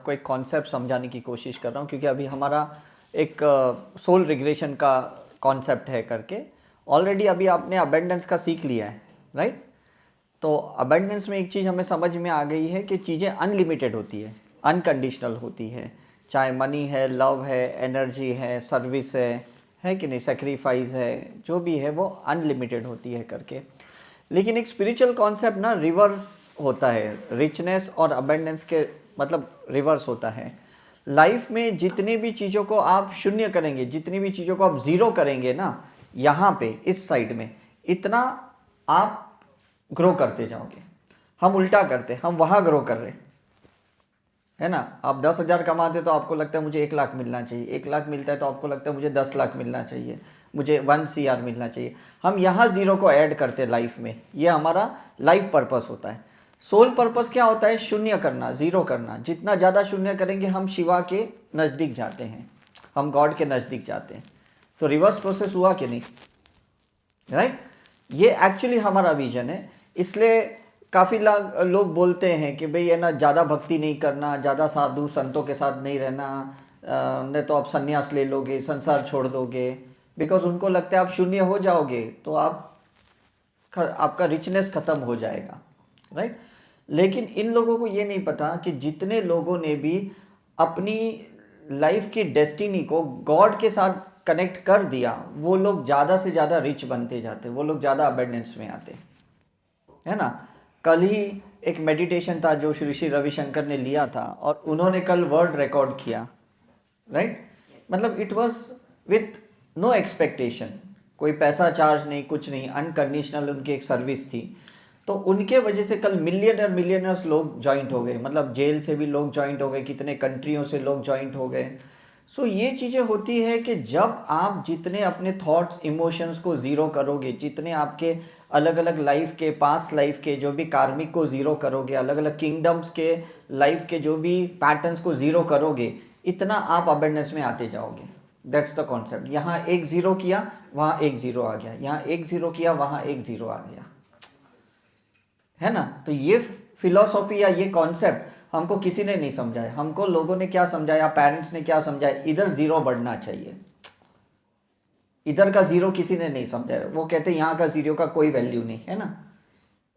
आपको एक कॉन्सेप्ट समझाने की कोशिश कर रहा हूँ, क्योंकि अभी हमारा एक सोल रिग्रेशन का कॉन्सेप्ट है करके। ऑलरेडी अभी आपने अबेंडेंस का सीख लिया है, राइट? तो अबेंडेंस में एक चीज़ हमें समझ में आ गई है कि चीज़ें अनलिमिटेड होती है, अनकंडीशनल होती है। चाहे मनी है, लव है, एनर्जी है, सर्विस है कि नहीं, सेक्रीफाइस है, जो भी है वो अनलिमिटेड होती है करके। लेकिन एक स्पिरिचुअल कॉन्सेप्ट ना रिवर्स होता है, रिचनेस और अबेंडेंस के मतलब रिवर्स होता है। लाइफ में जितनी भी चीज़ों को आप शून्य करेंगे, जितनी भी चीज़ों को आप ज़ीरो करेंगे ना, यहाँ पे इस साइड में, इतना आप ग्रो करते जाओगे। हम उल्टा करते, हम वहाँ ग्रो कर रहे है ना। आप 10,000 कमाते तो आपको लगता है मुझे 1 लाख मिलना चाहिए, 1 लाख मिलता है तो आपको लगता है मुझे 10 लाख मिलना चाहिए, मुझे 1 CR मिलना चाहिए। हम यहाँ ज़ीरो को ऐड करते हैं लाइफ में, ये हमारा लाइफ पर्पस होता है। सोल पर्पस क्या होता है? शून्य करना, ज़ीरो करना। जितना ज़्यादा शून्य करेंगे हम शिवा के नज़दीक जाते हैं, हम गॉड के नज़दीक जाते हैं। तो रिवर्स प्रोसेस हुआ कि नहीं, राइट? ये एक्चुअली हमारा विजन है। इसलिए काफ़ी लोग बोलते हैं कि भाई है ना, ज़्यादा भक्ति नहीं करना, ज़्यादा साधु संतों के साथ नहीं रहना, नहीं तो आप संन्यास ले लोगे, संसार छोड़ दोगे। बिकॉज उनको लगता है आप शून्य हो जाओगे तो आपका रिचनेस ख़त्म हो जाएगा, राइट? लेकिन इन लोगों को ये नहीं पता कि जितने लोगों ने भी अपनी लाइफ की डेस्टिनी को गॉड के साथ कनेक्ट कर दिया, वो लोग ज़्यादा से ज़्यादा रिच बनते जाते, वो लोग ज़्यादा अबेंडेंस में आते, है ना। कल ही एक मेडिटेशन था जो श्री श्री रविशंकर ने लिया था, और उन्होंने कल वर्ड रिकॉर्ड किया, राइट? मतलब it was with no expectation, कोई पैसा चार्ज नहीं, कुछ नहीं, अनकंडीशनल उनकी एक सर्विस थी। तो उनके वजह से कल मिलियनर्स लोग ज्वाइंट हो गए, मतलब जेल से भी लोग ज्वाइंट हो गए, कितने कंट्रियों से लोग ज्वाइंट हो गए। सो ये चीज़ें होती है कि जब आप जितने अपने थॉट्स इमोशंस को ज़ीरो करोगे, जितने आपके अलग अलग लाइफ के, पास्ट लाइफ के जो भी कार्मिक को ज़ीरो करोगे, अलग अलग किंगडम्स के लाइफ के जो भी पैटर्न्स को ज़ीरो करोगे, इतना आप अबेंडेंस में आते जाओगे। That's the concept. यहाँ एक ज़ीरो किया, वहाँ एक ज़ीरो आ गया, यहाँ एक ज़ीरो किया, वहाँ एक ज़ीरो आ गया, है ना। तो ये फिलॉसफी या ये कॉन्सेप्ट हमको किसी ने नहीं समझाया। हमको लोगों ने क्या समझाया, पेरेंट्स ने क्या समझाया, इधर ज़ीरो बढ़ना चाहिए, इधर का ज़ीरो किसी ने नहीं समझाया। वो कहते हैं यहाँ का ज़ीरो का कोई वैल्यू नहीं है ना,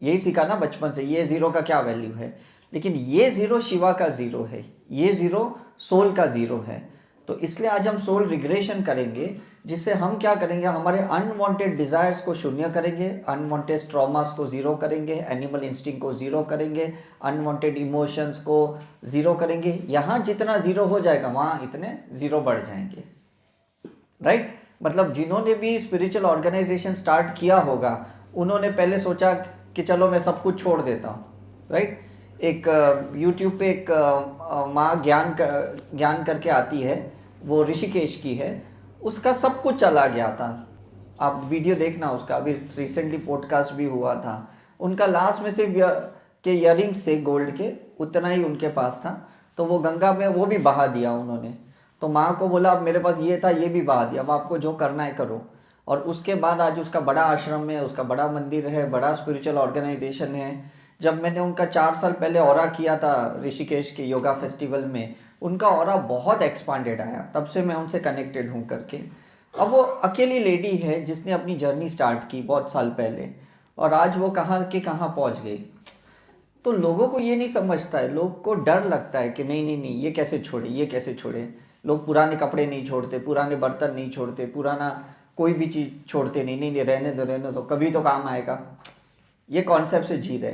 यही सीखा ना बचपन से, ये ज़ीरो का क्या वैल्यू है। लेकिन ये ज़ीरो शिवा का ज़ीरो है, ये ज़ीरो सोल का ज़ीरो है। तो इसलिए आज हम सोल रिग्रेशन करेंगे, जिससे हम क्या करेंगे, हमारे अनवांटेड डिज़ायर्स को शून्य करेंगे, अनवांटेड ट्रॉमास को ज़ीरो करेंगे, एनिमल इंस्टिंक्ट को ज़ीरो करेंगे, अनवांटेड इमोशंस को ज़ीरो करेंगे। यहाँ जितना ज़ीरो हो जाएगा वहाँ इतने ज़ीरो बढ़ जाएंगे, राइट? मतलब जिन्होंने भी स्पिरिचुअल ऑर्गेनाइजेशन स्टार्ट किया होगा, उन्होंने पहले सोचा कि चलो मैं सब कुछ छोड़ देता हूँ, राइट? एक यूट्यूब पे एक माँ ज्ञान करके आती है, वो ऋषिकेश की है, उसका सब कुछ चला गया था। आप वीडियो देखना उसका, अभी रिसेंटली पॉडकास्ट भी हुआ था। उनका लास्ट में सिर्फ के इयरिंग्स थे गोल्ड के, उतना ही उनके पास था। तो वो गंगा में वो भी बहा दिया उन्होंने। तो माँ को बोला अब मेरे पास ये था, ये भी बहा दिया, अब आपको जो करना है करो। और उसके बाद आज उसका बड़ा आश्रम है, उसका बड़ा मंदिर है, बड़ा स्पिरिचुअल ऑर्गेनाइजेशन है। जब मैंने उनका 4 साल पहले ऑरा किया था ऋषिकेश के योगा फेस्टिवल में, उनका ऑरा बहुत एक्सपांडेड आया, तब से मैं उनसे कनेक्टेड हूँ करके। अब वो अकेली लेडी है जिसने अपनी जर्नी स्टार्ट की बहुत साल पहले, और आज वो कहाँ के कहाँ पहुँच गई। तो लोगों को ये नहीं समझता है, लोग को डर लगता है कि नहीं नहीं नहीं, ये कैसे छोड़े, ये कैसे छोड़े। लोग पुराने कपड़े नहीं छोड़ते, पुराने बर्तन नहीं छोड़ते, पुराना कोई भी चीज़ छोड़ते नहीं, नहीं नहीं रहने दो, कभी तो काम आएगा, ये कॉन्सेप्ट से जी रहे।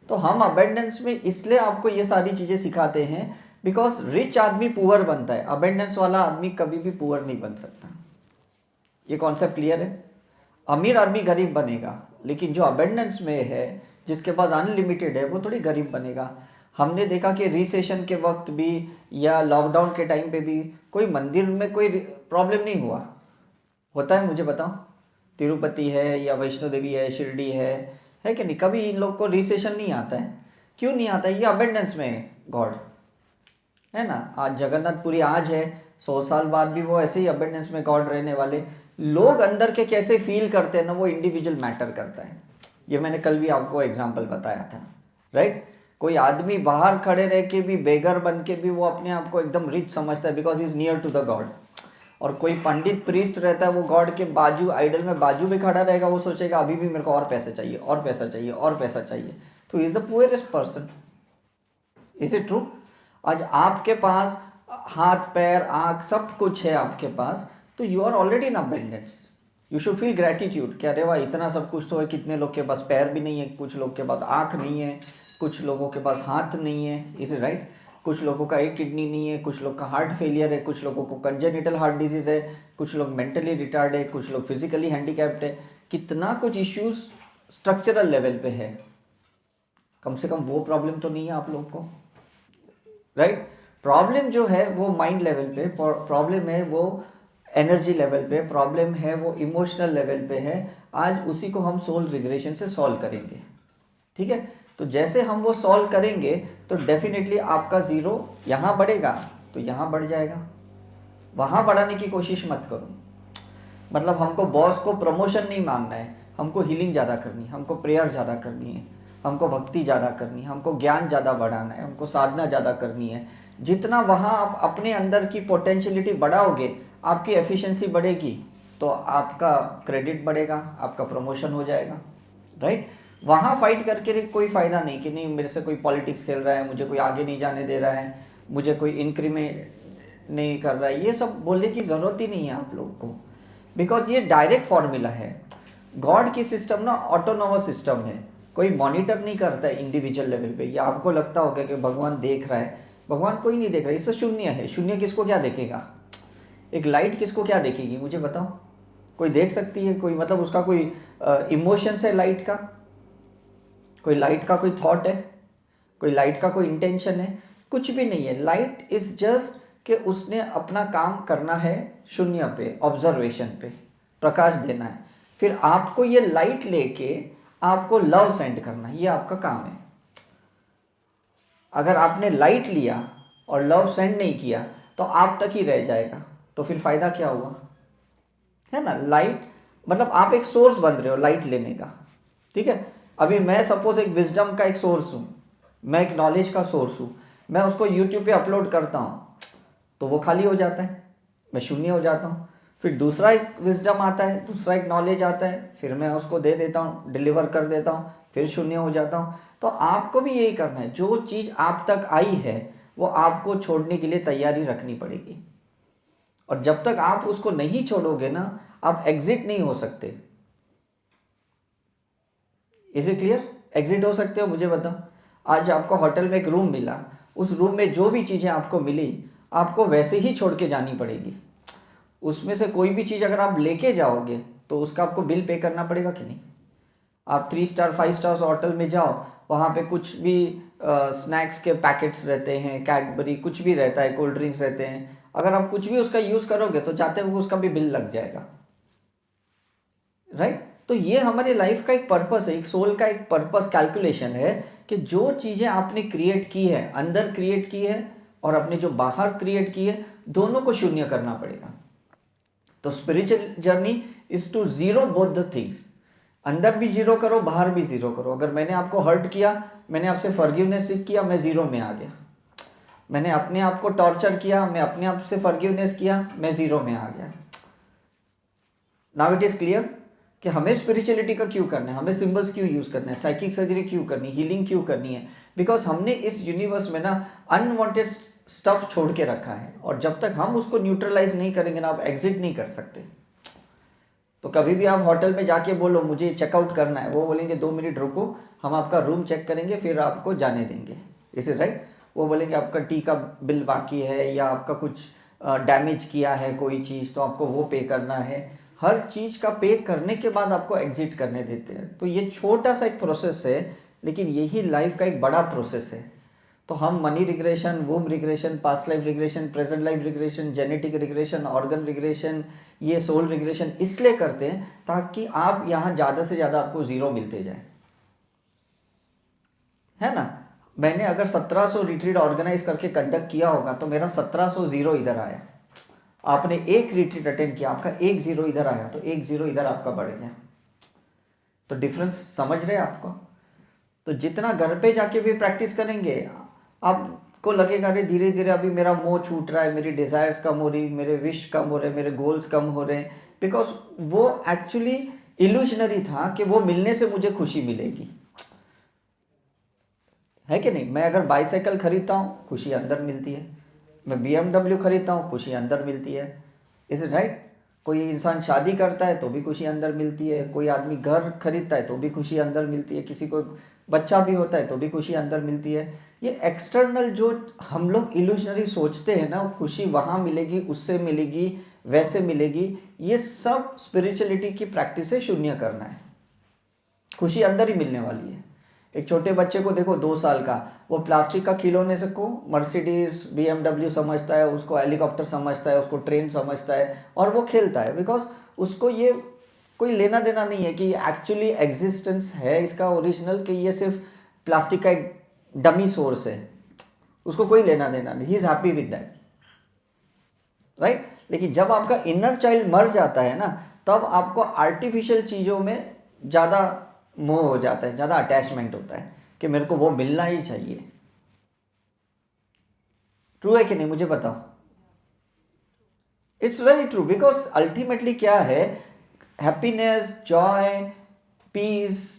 तो हम अबेंडेंस में इसलिए आपको ये सारी चीज़ें सिखाते हैं, बिकॉज रिच आदमी पुअर बनता है, अबेंडेंस वाला आदमी कभी भी पुअर नहीं बन सकता। ये कॉन्सेप्ट क्लियर है? अमीर आदमी गरीब बनेगा, लेकिन जो अबेंडेंस में है, जिसके पास अनलिमिटेड है, वो थोड़ी गरीब बनेगा। हमने देखा कि रिसेशन के वक्त भी या लॉकडाउन के टाइम पे भी कोई मंदिर में कोई प्रॉब्लम नहीं हुआ। होता है? मुझे बताओ, तिरुपति है या वैष्णो देवी है, शिरडी है कि नहीं? कभी इन लोग को रिसेशन नहीं आता है। क्यों नहीं आता है? ये अबेंडेंस में है गॉड, है ना। आज जगन्नाथपुरी आज है, 100 साल बाद भी वो ऐसे ही अबेंडेंस में गॉड रहने वाले। लोग अंदर के कैसे फील करते हैं ना, वो इंडिविजुअल मैटर करता है। ये मैंने कल भी आपको एग्जाम्पल बताया था, राइट? कोई आदमी बाहर खड़े रह के भी, बेगर बन के भी वो अपने आप को एकदम रिच समझता है because is near to the God. और कोई पंडित प्रीस्ट रहता है, वो गॉड के बाजू, आइडल में बाजू में खड़ा रहेगा, वो सोचेगा अभी भी मेरे को और पैसे चाहिए, और पैसा चाहिए, और पैसा चाहिए। तो is the poorest person. Is it true? आज आपके पास हाथ पैर आँख सब कुछ है आपके पास, तो you are already in abundance. You should feel gratitude कि अरे वाह इतना सब कुछ तो है। कितने लोग के पास पैर भी नहीं है, कुछ लोग के पास आँख नहीं है, कुछ लोगों के पास हाथ नहीं है, इज इट राइट? कुछ लोगों का एक किडनी नहीं है, कुछ लोग का हार्ट फेलियर है, कुछ लोगों को कंजेनिटल हार्ट डिजीज़ है, कुछ लोग मेंटली रिटार्ड है, कुछ लोग फिजिकली हैंडीकैप्ड है। कितना कुछ इश्यूज स्ट्रक्चरल लेवल पे है। कम से कम वो प्रॉब्लम तो नहीं है आप लोग को, राइट? प्रॉब्लम जो है वो माइंड लेवल पे, प्रॉब्लम है वो एनर्जी लेवल पे, प्रॉब्लम है वो इमोशनल लेवल पे है। आज उसी को हम सोल रिग्रेशन से सॉल्व करेंगे, ठीक है? तो जैसे हम वो सॉल्व करेंगे तो डेफिनेटली आपका ज़ीरो यहाँ बढ़ेगा तो यहाँ बढ़ जाएगा। वहाँ बढ़ाने की कोशिश मत करो। मतलब हमको बॉस को प्रमोशन नहीं मांगना है, हमको हीलिंग ज़्यादा करनी है, हमको प्रेयर ज़्यादा करनी है, हमको भक्ति ज़्यादा करनी है, हमको ज्ञान ज़्यादा बढ़ाना है, हमको साधना ज़्यादा करनी है। जितना वहाँ आप अपने अंदर की पोटेंशियलिटी बढ़ाओगे, आपकी एफिशिएंसी बढ़ेगी, तो आपका क्रेडिट बढ़ेगा, आपका प्रमोशन हो जाएगा, राइट? वहाँ फाइट करके कोई फ़ायदा नहीं कि नहीं मेरे से कोई पॉलिटिक्स खेल रहा है, मुझे कोई आगे नहीं जाने दे रहा है, मुझे कोई इंक्रीमेंट नहीं कर रहा है। ये सब बोलने की ज़रूरत ही नहीं है आप लोग को, बिकॉज ये डायरेक्ट फॉर्मूला है। गॉड की सिस्टम ना ऑटोनोमस सिस्टम है, कोई मॉनिटर नहीं करता है इंडिविजुअल लेवल पे। या आपको लगता होगा कि भगवान देख रहा है, भगवान कोई नहीं देख रहा है, इससे शून्य है। शून्य किसको क्या देखेगा? एक लाइट किसको क्या देखेगी? मुझे बताओ, कोई देख सकती है? कोई मतलब उसका कोई इमोशंस है लाइट का? कोई लाइट का कोई थॉट है? कोई लाइट का कोई इंटेंशन है? कुछ भी नहीं है। लाइट इज जस्ट कि उसने अपना काम करना है शून्य पे, ऑब्जर्वेशन पे, प्रकाश देना है। फिर आपको ये लाइट लेके आपको लव सेंड करना है, ये आपका काम है। अगर आपने लाइट लिया और लव सेंड नहीं किया तो आप तक ही रह जाएगा, तो फिर फायदा क्या हुआ? है ना? लाइट मतलब आप एक सोर्स बन रहे हो लाइट लेने का, ठीक है? अभी मैं सपोज एक विजडम का एक सोर्स हूँ, मैं एक नॉलेज का सोर्स हूँ, मैं उसको यूट्यूब पे अपलोड करता हूँ तो वो खाली हो जाता है, मैं शून्य हो जाता हूँ। फिर दूसरा एक विजडम आता है, दूसरा एक नॉलेज आता है, फिर मैं उसको दे देता हूँ, डिलीवर कर देता हूँ, फिर शून्य हो जाता हूँ। तो आपको भी यही करना है। जो चीज़ आप तक आई है वो आपको छोड़ने के लिए तैयारी रखनी पड़ेगी, और जब तक आप उसको नहीं छोड़ोगे ना, आप एग्जिट नहीं हो सकते। Is it clear? एग्जिट हो सकते हो? मुझे बताओ। आज आपको होटल में एक रूम मिला, उस रूम में जो भी चीज़ें आपको मिली आपको वैसे ही छोड़ के जानी पड़ेगी। उसमें से कोई भी चीज़ अगर आप लेके जाओगे तो उसका आपको बिल पे करना पड़ेगा कि नहीं? आप 3 स्टार 5 स्टार होटल में जाओ, वहाँ पे कुछ भी स्नैक्स के पैकेट्स रहते हैं, कैडबरी कुछ भी रहता है, कोल्ड ड्रिंक्स रहते हैं, अगर आप कुछ भी उसका यूज़ करोगे तो जाते हुए उसका भी बिल लग जाएगा, राइट? तो ये हमारी लाइफ का एक पर्पस है, एक सोल का एक पर्पस कैलकुलेशन है कि जो चीज़ें आपने क्रिएट की है, अंदर क्रिएट की है और अपने जो बाहर क्रिएट की है, दोनों को शून्य करना पड़ेगा। तो spiritual journey is to zero both the things. अंदर भी जीरो करो, बाहर भी जीरो करो। अगर मैंने आपको हर्ट किया, मैंने आपसे फॉरगिवनेस सीख किया, मैं जीरो में आ गया। मैंने अपने आप को टॉर्चर किया, मैं अपने आप से फॉरगिवनेस किया, मैं जीरो में आ गया। नाउ इट इज क्लियर कि हमें स्पिरिचुअलिटी का क्यों करना है, हमें सिंबल्स क्यों यूज करना है, साइकिक सर्जरी क्यों करनी, हीलिंग क्यों करनी है? बिकॉज हमने इस यूनिवर्स में ना अनवांटेड स्टफ छोड़ के रखा है, और जब तक हम उसको न्यूट्रलाइज नहीं करेंगे ना, आप एग्जिट नहीं कर सकते। तो कभी भी आप होटल में जाके बोलो मुझे चेकआउट करना है, वो बोलेंगे 2 मिनट रुको, हम आपका रूम चेक करेंगे फिर आपको जाने देंगे। Is it right? वो बोलेंगे आपका टी का बिल बाकी है, या आपका कुछ डैमेज किया है कोई चीज़ तो आपको वो पे करना है। हर चीज़ का पे करने के बाद आपको एग्जिट करने देते हैं। तो ये छोटा सा एक प्रोसेस है, लेकिन यही लाइफ का एक बड़ा प्रोसेस है। तो हम money regression, womb regression, past life regression, present life regression, genetic regression, organ regression, ये सोल रिग्रेशन इसलिए करते हैं ताकि आप यहाँ ज़्यादा से ज़्यादा आपको ज़ीरो मिलते जाए, है ना? मैंने अगर 1700 रिट्रीट ऑर्गेनाइज करके कंडक्ट किया होगा तो मेरा 1700 जीरो इधर आया। आपने एक रिट्रीट अटेंड किया, आपका एक जीरो इधर आया, तो एक जीरो इधर आपका बढ़ गया। तो डिफरेंस समझ रहे हैं आपको? तो जितना घर पे जाके भी प्रैक्टिस करेंगे, आपको लगेगा अरे धीरे धीरे अभी मेरा मोह छूट रहा है, मेरी डिज़ायर्स कम हो रही, मेरे विश कम हो रहे, मेरे गोल्स कम हो रहे हैं, बिकॉज वो एक्चुअली इल्यूजनरी था कि वो मिलने से मुझे खुशी मिलेगी, है कि नहीं। मैं अगर बाईसाइकिल खरीदता हूँ, खुशी अंदर मिलती है। मैं BMW खरीदता हूँ, खुशी अंदर मिलती है। Is it right? कोई इंसान शादी करता है तो भी खुशी अंदर मिलती है, कोई आदमी घर खरीदता है तो भी खुशी अंदर मिलती है, किसी को बच्चा भी होता है तो भी खुशी अंदर मिलती है। ये एक्सटर्नल जो हम लोग इल्यूजनरी सोचते हैं ना, खुशी वहाँ मिलेगी, उससे मिलेगी, वैसे मिलेगी, ये सब स्पिरिचुअलिटी की प्रैक्टिस से शून्य करना है। खुशी अंदर ही मिलने वाली है। एक छोटे बच्चे को देखो, 2 साल का, वो प्लास्टिक का खिलौने से को मर्सिडीज BMW समझता है, उसको हेलीकॉप्टर समझता है, उसको ट्रेन समझता है और वो खेलता है, बिकॉज उसको ये कोई लेना देना नहीं है कि एक्चुअली एग्जिस्टेंस है इसका ओरिजिनल, कि ये सिर्फ प्लास्टिक का एक डमी सोर्स है, उसको कोई लेना देना नहीं, he is happy with that, right. लेकिन जब आपका इनर चाइल्ड मर जाता है ना, तब आपको आर्टिफिशियल चीज़ों में ज़्यादा मोह हो जाता है, ज़्यादा अटैचमेंट होता है कि मेरे को वो मिलना ही चाहिए। ट्रू है कि नहीं, मुझे बताओ। It's very true, because ultimately क्या है, हैप्पीनेस, जॉय, पीस,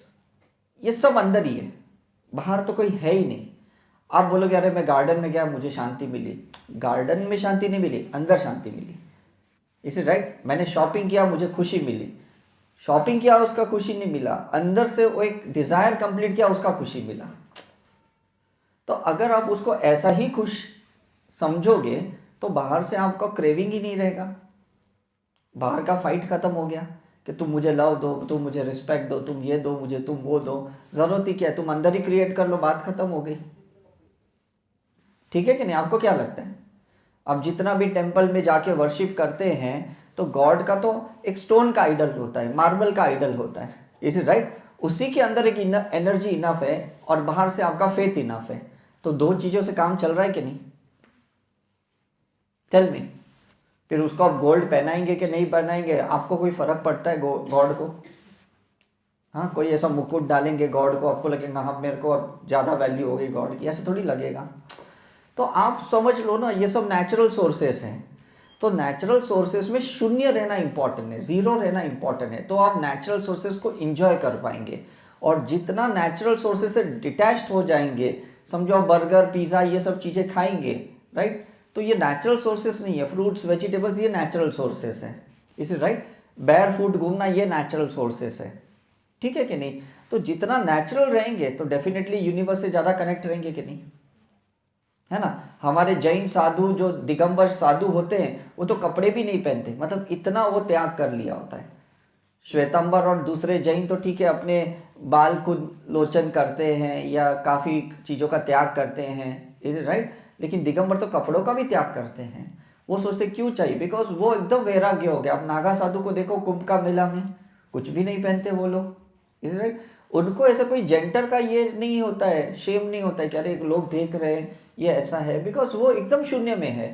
ये सब अंदर ही है, बाहर तो कोई है ही नहीं। आप बोलोगे अरे मैं गार्डन में गया मुझे शांति मिली, गार्डन में शांति नहीं मिली, अंदर शांति मिली। Is it right? मैंने शॉपिंग किया, मुझे खुशी मिली, शॉपिंग किया उसका खुशी नहीं मिला, अंदर से वो एक डिजायर कंप्लीट किया उसका खुशी मिला। तो अगर आप उसको ऐसा ही खुश समझोगे तो बाहर से आपका क्रेविंग ही नहीं रहेगा, बाहर का फाइट खत्म हो गया कि तुम मुझे लव दो, तुम मुझे रिस्पेक्ट दो, तुम ये दो मुझे, तुम वो दो, जरूरत ही क्या है, तुम अंदर ही क्रिएट कर लो, बात खत्म हो गई। ठीक है कि नहीं? आपको क्या लगता है? आप जितना भी टेंपल में जाके वर्शिप करते हैं तो गॉड का तो एक स्टोन का आइडल होता है, मार्बल का आइडल होता है, इज इट राइट? उसी के अंदर एक एनर्जी इनफ है और बाहर से आपका फेथ इनफ है, तो दो चीजों से काम चल रहा है कि नहीं? Tell me. फिर उसको आप गोल्ड पहनाएंगे कि नहीं पहनाएंगे, आपको कोई फर्क पड़ता है गॉड को? हाँ, कोई ऐसा मुकुट डालेंगे गॉड को, आपको लगेगा हाँ मेरे को अब ज़्यादा वैल्यू हो गई गॉड की, ऐसे थोड़ी लगेगा। तो आप समझ लो ना, ये सब नेचुरल सोर्सेस हैं, तो नेचुरल सोर्सेस में शून्य रहना इंपॉर्टेंट है, जीरो रहना इंपॉर्टेंट है, तो आप नेचुरल सोर्सेस को इंजॉय कर पाएंगे। और जितना नेचुरल सोर्सेस से डिटैच्ड हो जाएंगे, समझो बर्गर पिज़्ज़ा ये सब चीज़ें खाएंगे, राइट, तो ये नेचुरल सोर्सेस नहीं है। फ्रूट्स वेजिटेबल्स ये नेचुरल सोर्सेस हैं, इस राइट। बेयर फूड घूमना ये नेचुरल सोर्सेस है, ठीक है कि नहीं? तो जितना नेचुरल रहेंगे तो डेफिनेटली यूनिवर्स से ज़्यादा कनेक्ट रहेंगे कि नहीं, है ना। हमारे जैन साधु जो दिगंबर साधु होते हैं वो तो कपड़े भी नहीं पहनते, मतलब इतना वो त्याग कर लिया होता है। श्वेतांबर और दूसरे जैन तो ठीक है, अपने बाल खुद लोचन करते हैं या काफ़ी चीज़ों का त्याग करते हैं, इज इट राइट। लेकिन दिगंबर तो कपड़ों का भी त्याग करते हैं। वो सोचते क्यों चाहिए, बिकॉज वो एकदम वैराग्य हो गया। आप नागा साधु को देखो कुंभ का मेला में, कुछ भी नहीं पहनते वो लोग, इज इट राइट। उनको ऐसा कोई जेंटर का ये नहीं होता है, शेम नहीं होता है कि अरे लोग देख रहे हैं ये ऐसा है, बिकॉज वो एकदम शून्य में है।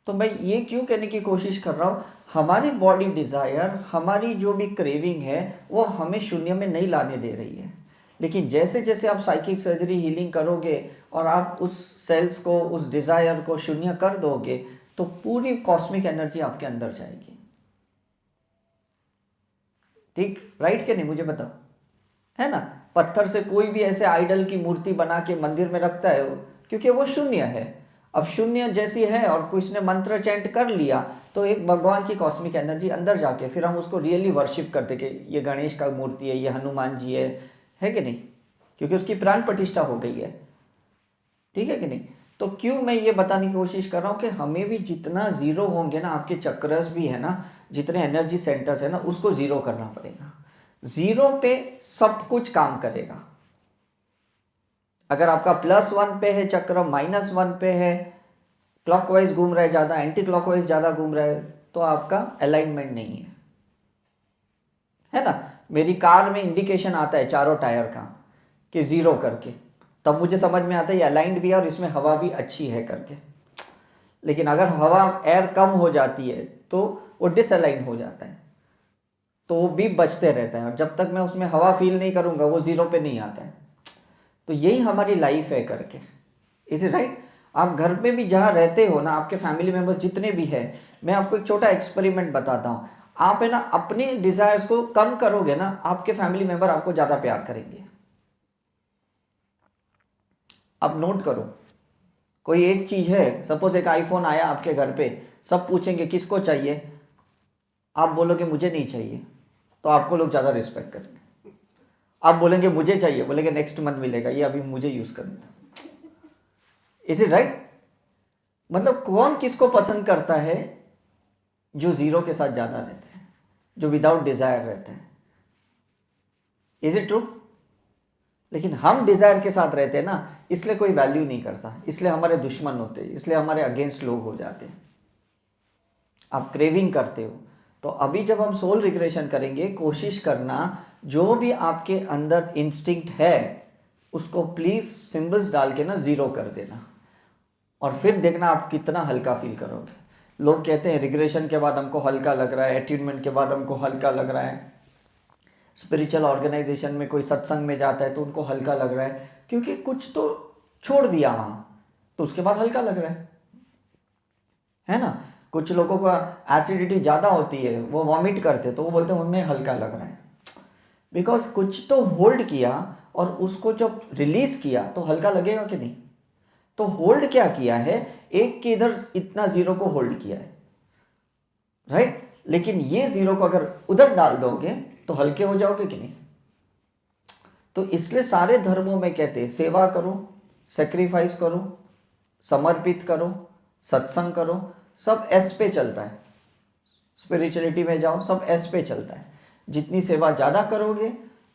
तो मैं ये क्यों कहने की कोशिश कर रहा हूँ, हमारी बॉडी डिज़ायर, हमारी जो भी क्रेविंग है वो हमें शून्य में नहीं लाने दे रही है। लेकिन जैसे जैसे आप साइकिक सर्जरी हीलिंग करोगे और आप उस सेल्स को, उस डिज़ायर को शून्य कर दोगे, तो पूरी कॉस्मिक एनर्जी आपके अंदर जाएगी। ठीक राइट के नहीं, मुझे बताओ, है ना। पत्थर से कोई भी ऐसे आइडल की मूर्ति बना के मंदिर में रखता है क्योंकि वो शून्य है। अब शून्य जैसी है और किसने मंत्र चैंट कर लिया तो एक भगवान की कॉस्मिक एनर्जी अंदर जाके फिर हम उसको रियली वर्शिप करते कि ये गणेश का मूर्ति है, ये हनुमान जी है कि नहीं, क्योंकि उसकी प्राण प्रतिष्ठा हो गई है, ठीक है कि नहीं। तो क्यों मैं ये बताने की कोशिश कर रहा हूँ कि हमें भी जितना जीरो होंगे ना, आपके चक्रस भी है ना, जितने एनर्जी सेंटर्स है ना, उसको जीरो करना पड़ेगा। जीरो पे सब कुछ काम करेगा। अगर आपका +1 पे है चक्र, -1 पे है, क्लॉकवाइज घूम रहा है ज़्यादा, एंटी क्लॉकवाइज ज़्यादा घूम रहा है, तो आपका अलाइनमेंट नहीं है ना। मेरी कार में इंडिकेशन आता है चारों टायर का कि जीरो करके, तब मुझे समझ में आता है ये अलाइंड भी है और इसमें हवा भी अच्छी है करके। लेकिन अगर हवा एयर कम हो जाती है तो वो डिसअलाइन हो जाता है। तो वो बीप बजते रहते हैं, और जब तक मैं उसमें हवा फील नहीं करूँगा वो ज़ीरो पे नहीं आता है। तो यही हमारी लाइफ है करके, इज इट राइट। आप घर में भी जहाँ रहते हो ना, आपके फैमिली मेम्बर्स जितने भी हैं, मैं आपको एक छोटा एक्सपेरिमेंट बताता हूँ। आप है ना अपने डिजायर्स को कम करोगे ना, आपके फैमिली मेंबर आपको ज़्यादा प्यार करेंगे। आप नोट करो, कोई एक चीज़ है, सपोज एक आईफोन आया आपके घर पे, सब पूछेंगे किसको चाहिए, आप बोलोगे मुझे नहीं चाहिए, तो आपको लोग ज़्यादा रिस्पेक्ट करेंगे। आप बोलेंगे मुझे चाहिए, बोलेंगे नेक्स्ट मंथ मिलेगा, ये अभी मुझे यूज़ करना था। Is it right. मतलब कौन किसको पसंद करता है? जो ज़ीरो के साथ ज़्यादा रहते हैं, जो विदाउट डिज़ायर रहते हैं। Is it true. लेकिन हम डिज़ायर के साथ रहते हैं ना, इसलिए कोई वैल्यू नहीं करता, इसलिए हमारे दुश्मन होते हैं, इसलिए हमारे अगेंस्ट लोग हो जाते हैं। आप क्रेविंग करते हो। तो अभी जब हम सोल रिग्रेशन करेंगे, कोशिश करना जो भी आपके अंदर इंस्टिंक्ट है उसको प्लीज़ सिंबल्स डाल के ना ज़ीरो कर देना, और फिर देखना आप कितना हल्का फील करोगे। लोग कहते हैं रिग्रेशन के बाद हमको हल्का लग रहा है, अट्यूनमेंट के बाद हमको हल्का लग रहा है, स्पिरिचुअल ऑर्गेनाइजेशन में कोई सत्संग में जाता है तो उनको हल्का लग रहा है, क्योंकि कुछ तो छोड़ दिया वहाँ, तो उसके बाद हल्का लग रहा है ना। कुछ लोगों को एसिडिटी ज़्यादा होती है, वो वॉमिट करते, तो वो बोलते हैं हमें हल्का लग रहा है, बिकॉज कुछ तो होल्ड किया, और उसको जब रिलीज किया तो हल्का लगेगा कि नहीं। तो होल्ड क्या किया है, एक के इधर इतना ज़ीरो को होल्ड किया है, राइट। लेकिन ये ज़ीरो को अगर उधर डाल दोगे तो हल्के हो जाओगे कि नहीं। तो इसलिए सारे धर्मों में कहते हैं सेवा करो, सेक्रीफाइस करो, समर्पित करो, सत्संग करो, सब एस पे चलता है। स्पिरिचुअलिटी में जाओ, सब एस पे चलता है। जितनी सेवा ज़्यादा करोगे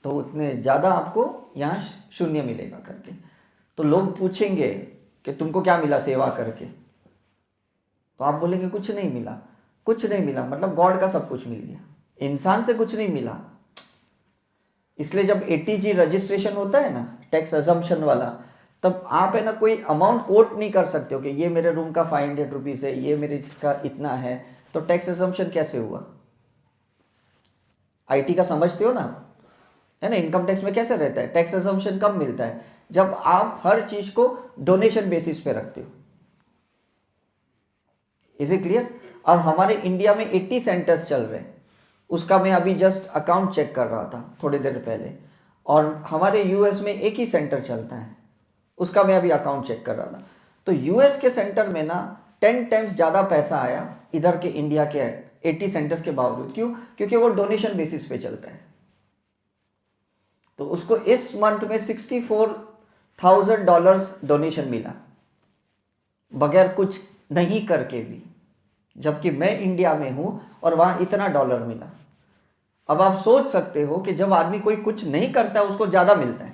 तो उतने ज़्यादा आपको यहाँ शून्य मिलेगा करके। तो लोग पूछेंगे कि तुमको क्या मिला सेवा करके, तो आप बोलेंगे कुछ नहीं मिला। कुछ नहीं मिला मतलब गॉड का सब कुछ मिल गया, इंसान से कुछ नहीं मिला। इसलिए जब ATG रजिस्ट्रेशन होता है ना, टैक्स अजम्पशन वाला, तब आप है ना कोई अमाउंट कोट नहीं कर सकते हो कि ये मेरे रूम का 500 रुपीज़ है, ये मेरे जिसका इतना है। तो टैक्स अजम्पशन कैसे हुआ? IT का समझते हो ना, है ना। इनकम टैक्स में कैसे रहता है, टैक्स अजम्पशन कब मिलता है? जब आप हर चीज को डोनेशन बेसिस पे रखते हो। Is it clear. अब हमारे इंडिया में 80 सेंटर्स चल रहे हैं, उसका मैं अभी जस्ट अकाउंट चेक कर रहा था थोड़ी देर पहले, और हमारे US में एक ही सेंटर चलता है, उसका मैं अभी अकाउंट चेक कर रहा था। तो US के सेंटर में ना 10 टाइम्स ज़्यादा पैसा आया इधर के इंडिया के 80 सेंटर्स के बावजूद। क्यों? क्योंकि वो डोनेशन बेसिस पे चलता है। तो उसको इस मंथ में $64,000 डोनेशन मिला, बगैर कुछ नहीं करके भी, जबकि मैं इंडिया में हूं और वहां इतना डॉलर मिला। अब आप सोच सकते हो कि जब आदमी कोई कुछ नहीं करता है उसको ज़्यादा मिलता है,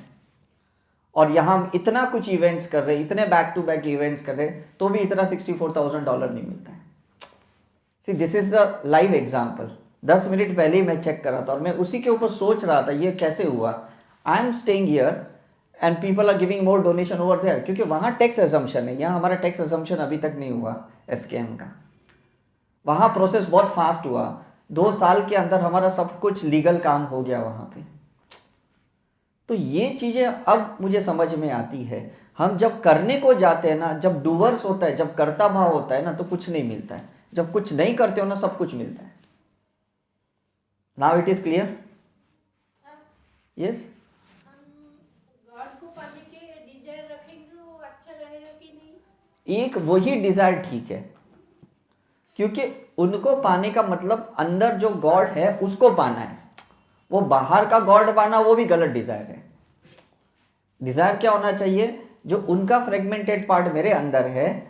और यहाँ हम इतना कुछ इवेंट्स कर रहे हैं, इतने बैक टू बैक इवेंट्स कर रहे हैं, तो भी इतना $64,000 नहीं मिलता है। See this is the live example. 10 minute पहले ही मैं चेक कर रहा था और मैं उसी के ऊपर सोच रहा था ये कैसे हुआ। I am staying here and people are giving more donation over there, क्योंकि वहाँ टैक्स असम्पशन है, यहाँ हमारा टैक्स असम्पशन अभी तक नहीं हुआ SKM का। वहाँ प्रोसेस बहुत फास्ट हुआ, 2 साल के अंदर हमारा सब कुछ लीगल काम हो गया वहाँ पे। तो ये चीज़ें अब मुझे समझ में आती है। हम जब करने को जाते हैं ना, जब डूवर्स होता है, जब कर्ता भाव होता है ना, तो कुछ नहीं मिलता है। जब कुछ नहीं करते हो ना, सब कुछ मिलता है। Now it is clear. Yes. God को पाने के डिजायर रखेंगे वो अच्छा रहेगा कि नहीं? एक वही डिजायर ठीक है, क्योंकि उनको पाने का मतलब अंदर जो गॉड है उसको पाना है। वो बाहर का गॉड पाना वो भी गलत डिजायर है। डिजायर क्या होना चाहिए, जो उनका फ्रेगमेंटेड पार्ट मेरे अंदर है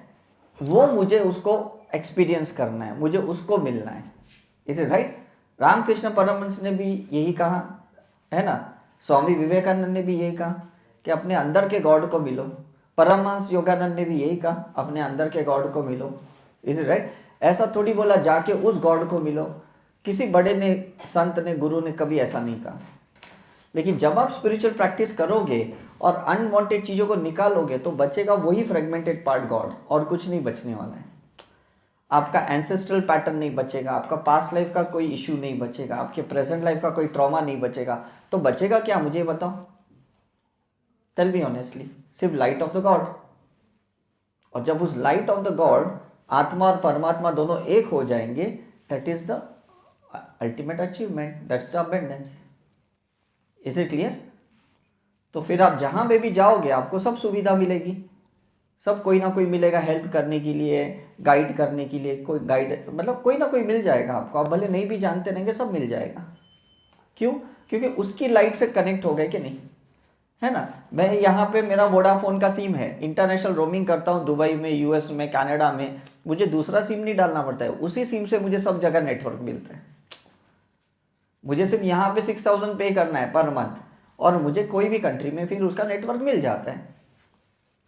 वो मुझे उसको एक्सपीरियंस करना है, मुझे उसको मिलना है। Is it right. Ramakrishna Paramahansa ने भी यही कहा है ना, स्वामी विवेकानंद ने भी यही कहा कि अपने अंदर के गॉड को मिलो। परमहंस योगानंद ने भी यही कहा, अपने अंदर के गॉड को मिलो। Is it right. ऐसा थोड़ी बोला जाके उस गॉड को मिलो, किसी बड़े ने, संत ने, गुरु ने कभी ऐसा नहीं कहा। लेकिन जब आप स्पिरिचुअल प्रैक्टिस करोगे और अनवांटेड चीज़ों को निकालोगे तो बचेगा वही फ्रेगमेंटेड पार्ट गॉड, और कुछ नहीं बचने वाला है। आपका एंसेस्ट्रल पैटर्न नहीं बचेगा, आपका पास्ट लाइफ का कोई इश्यू नहीं बचेगा, आपके प्रेजेंट लाइफ का कोई ट्रॉमा नहीं बचेगा, तो बचेगा क्या मुझे बताओ? टेल मी ऑनेस्टली, सिर्फ लाइट ऑफ द गॉड। और जब उस लाइट ऑफ द गॉड आत्मा और परमात्मा दोनों एक हो जाएंगे, that is the ultimate achievement, that's the abundance. Is it clear? तो फिर आप जहां पे भी जाओगे आपको सब सुविधा मिलेगी, सब कोई ना कोई मिलेगा हेल्प करने के लिए, गाइड करने के लिए, कोई गाइड मतलब कोई ना कोई मिल जाएगा आपको, आप भले नहीं भी जानते रहेंगे सब मिल जाएगा। क्यों? क्योंकि उसकी लाइट से कनेक्ट हो गए कि नहीं, है ना। मैं यहाँ पे मेरा वोडाफोन का सिम है, इंटरनेशनल रोमिंग करता हूँ दुबई में, यूएस में, कनाडा में, मुझे दूसरा सिम नहीं डालना पड़ता है, उसी सिम से मुझे सब जगह नेटवर्क मिलता है। मुझे सिर्फ यहाँ पे 6000 पे करना है पर मंथ और मुझे कोई भी कंट्री में फिर उसका नेटवर्क मिल जाता है।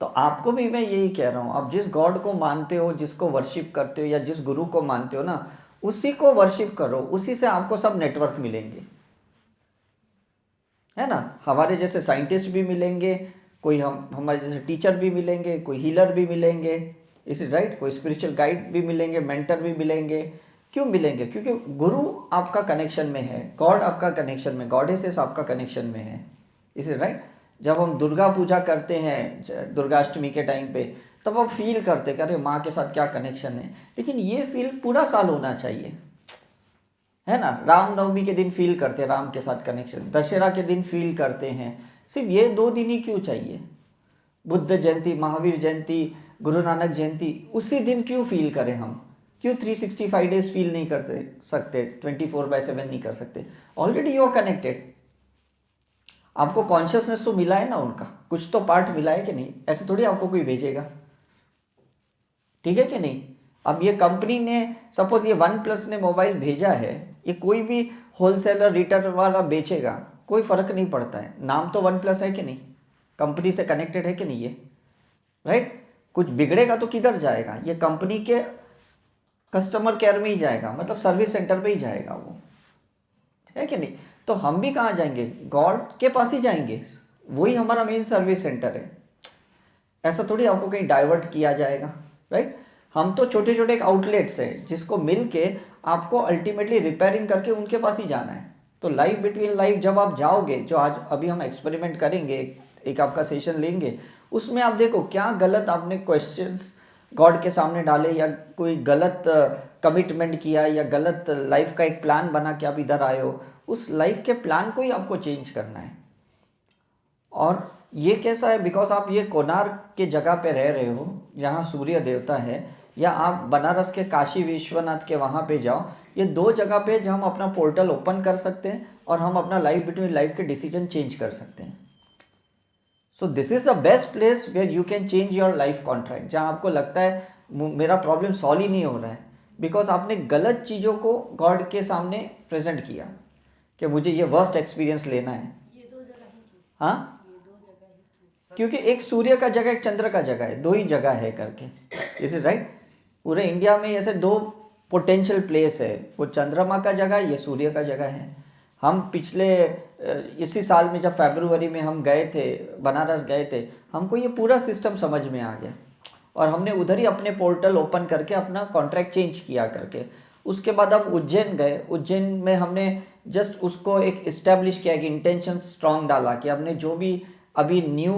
तो आपको भी मैं यही कह रहा हूँ, आप जिस गॉड को मानते हो, जिसको वर्शिप करते हो या जिस गुरु को मानते हो ना, उसी को वर्शिप करो, उसी से आपको सब नेटवर्क मिलेंगे, है ना। हमारे जैसे साइंटिस्ट भी मिलेंगे, कोई हमारे जैसे टीचर भी मिलेंगे, कोई हीलर भी मिलेंगे, इस राइट, कोई स्पिरिचुअल गाइड भी मिलेंगे, मेंटर भी मिलेंगे। क्यों मिलेंगे? क्योंकि गुरु आपका कनेक्शन में है, गॉड आपका कनेक्शन में, गॉडेसेस आपका कनेक्शन में है, इस राइट। जब हम दुर्गा पूजा करते हैं दुर्गाष्टमी के टाइम पे, तब आप फील करते कि अरे माँ के साथ क्या कनेक्शन है, लेकिन ये फील पूरा साल होना चाहिए, है ना। रामनवमी के दिन फील करते हैं राम के साथ कनेक्शन, दशहरा के दिन फील करते हैं, सिर्फ ये 2 दिन ही क्यों चाहिए? बुद्ध जयंती, महावीर जयंती, गुरु नानक जयंती, उसी दिन क्यों फील करें हम? क्यों 365 डेज फील नहीं करते सकते, 24/7 नहीं कर सकते? ऑलरेडी यू आर कनेक्टेड, आपको कॉन्शियसनेस तो मिला है ना उनका, कुछ तो पार्ट मिला है कि नहीं? ऐसे थोड़ी आपको कोई भेजेगा, ठीक है कि नहीं। अब ये कंपनी ने सपोज ये OnePlus ने मोबाइल भेजा है, ये कोई भी होलसेलर रिटेलर वाला बेचेगा, कोई फर्क नहीं पड़ता है, नाम तो OnePlus है कि नहीं, कंपनी से कनेक्टेड है कि नहीं ये, राइट। कुछ बिगड़ेगा तो किधर जाएगा? ये कंपनी के कस्टमर केयर में ही जाएगा, मतलब सर्विस सेंटर पे ही जाएगा वो, है कि नहीं। तो हम भी कहाँ जाएंगे? गॉड के पास ही जाएंगे, वही हमारा मेन सर्विस सेंटर है। ऐसा थोड़ी आपको कहीं डाइवर्ट किया जाएगा, राइट। हम तो छोटे छोटे एक आउटलेट्स है जिसको मिल के आपको अल्टीमेटली रिपेयरिंग करके उनके पास ही जाना है। तो लाइफ बिटवीन लाइफ जब आप जाओगे, जो आज अभी हम एक्सपेरिमेंट करेंगे, एक आपका सेशन लेंगे, उसमें आप देखो क्या गलत आपने क्वेश्चंस गॉड के सामने डाले, या कोई गलत कमिटमेंट किया, या गलत लाइफ का एक प्लान बना के आप इधर आए हो, उस लाइफ के प्लान को ही आपको चेंज करना है। और ये कैसा है? बिकॉज आप ये कोणार्क के जगह पे रह रहे हो जहाँ सूर्य देवता है, या आप बनारस के काशी विश्वनाथ के वहाँ पे जाओ, ये 2 जगह पे जहाँ हम अपना पोर्टल ओपन कर सकते हैं और हम अपना लाइफ बिटवीन लाइफ के डिसीजन चेंज कर सकते हैं। So this is the best place where you can change your life contract, जहाँ आपको लगता है मेरा प्रॉब्लम सॉल्व ही नहीं हो रहा है, बिकॉज आपने गलत चीज़ों को गॉड के सामने प्रेजेंट किया कि मुझे ये वर्स्ट एक्सपीरियंस लेना है। ये 2 जगह ही क्यों? हाँ, ये 2 जगह ही क्यों? क्योंकि एक सूर्य का जगह, एक चंद्र का जगह है, 2 ही जगह है करके, इज इट राइट। पूरे इंडिया में ऐसे 2 पोटेंशियल प्लेस है, वो चंद्रमा का जगह, ये सूर्य का जगह है। हम पिछले इसी साल में जब फरवरी में हम गए थे, बनारस गए थे, हमको ये पूरा सिस्टम समझ में आ गया और हमने उधर ही अपने पोर्टल ओपन करके अपना कॉन्ट्रैक्ट चेंज किया करके। उसके बाद हम उज्जैन गए, उज्जैन में हमने जस्ट उसको एक इस्टेब्लिश किया कि इंटेंशन स्ट्रांग डाला कि हमने जो भी अभी न्यू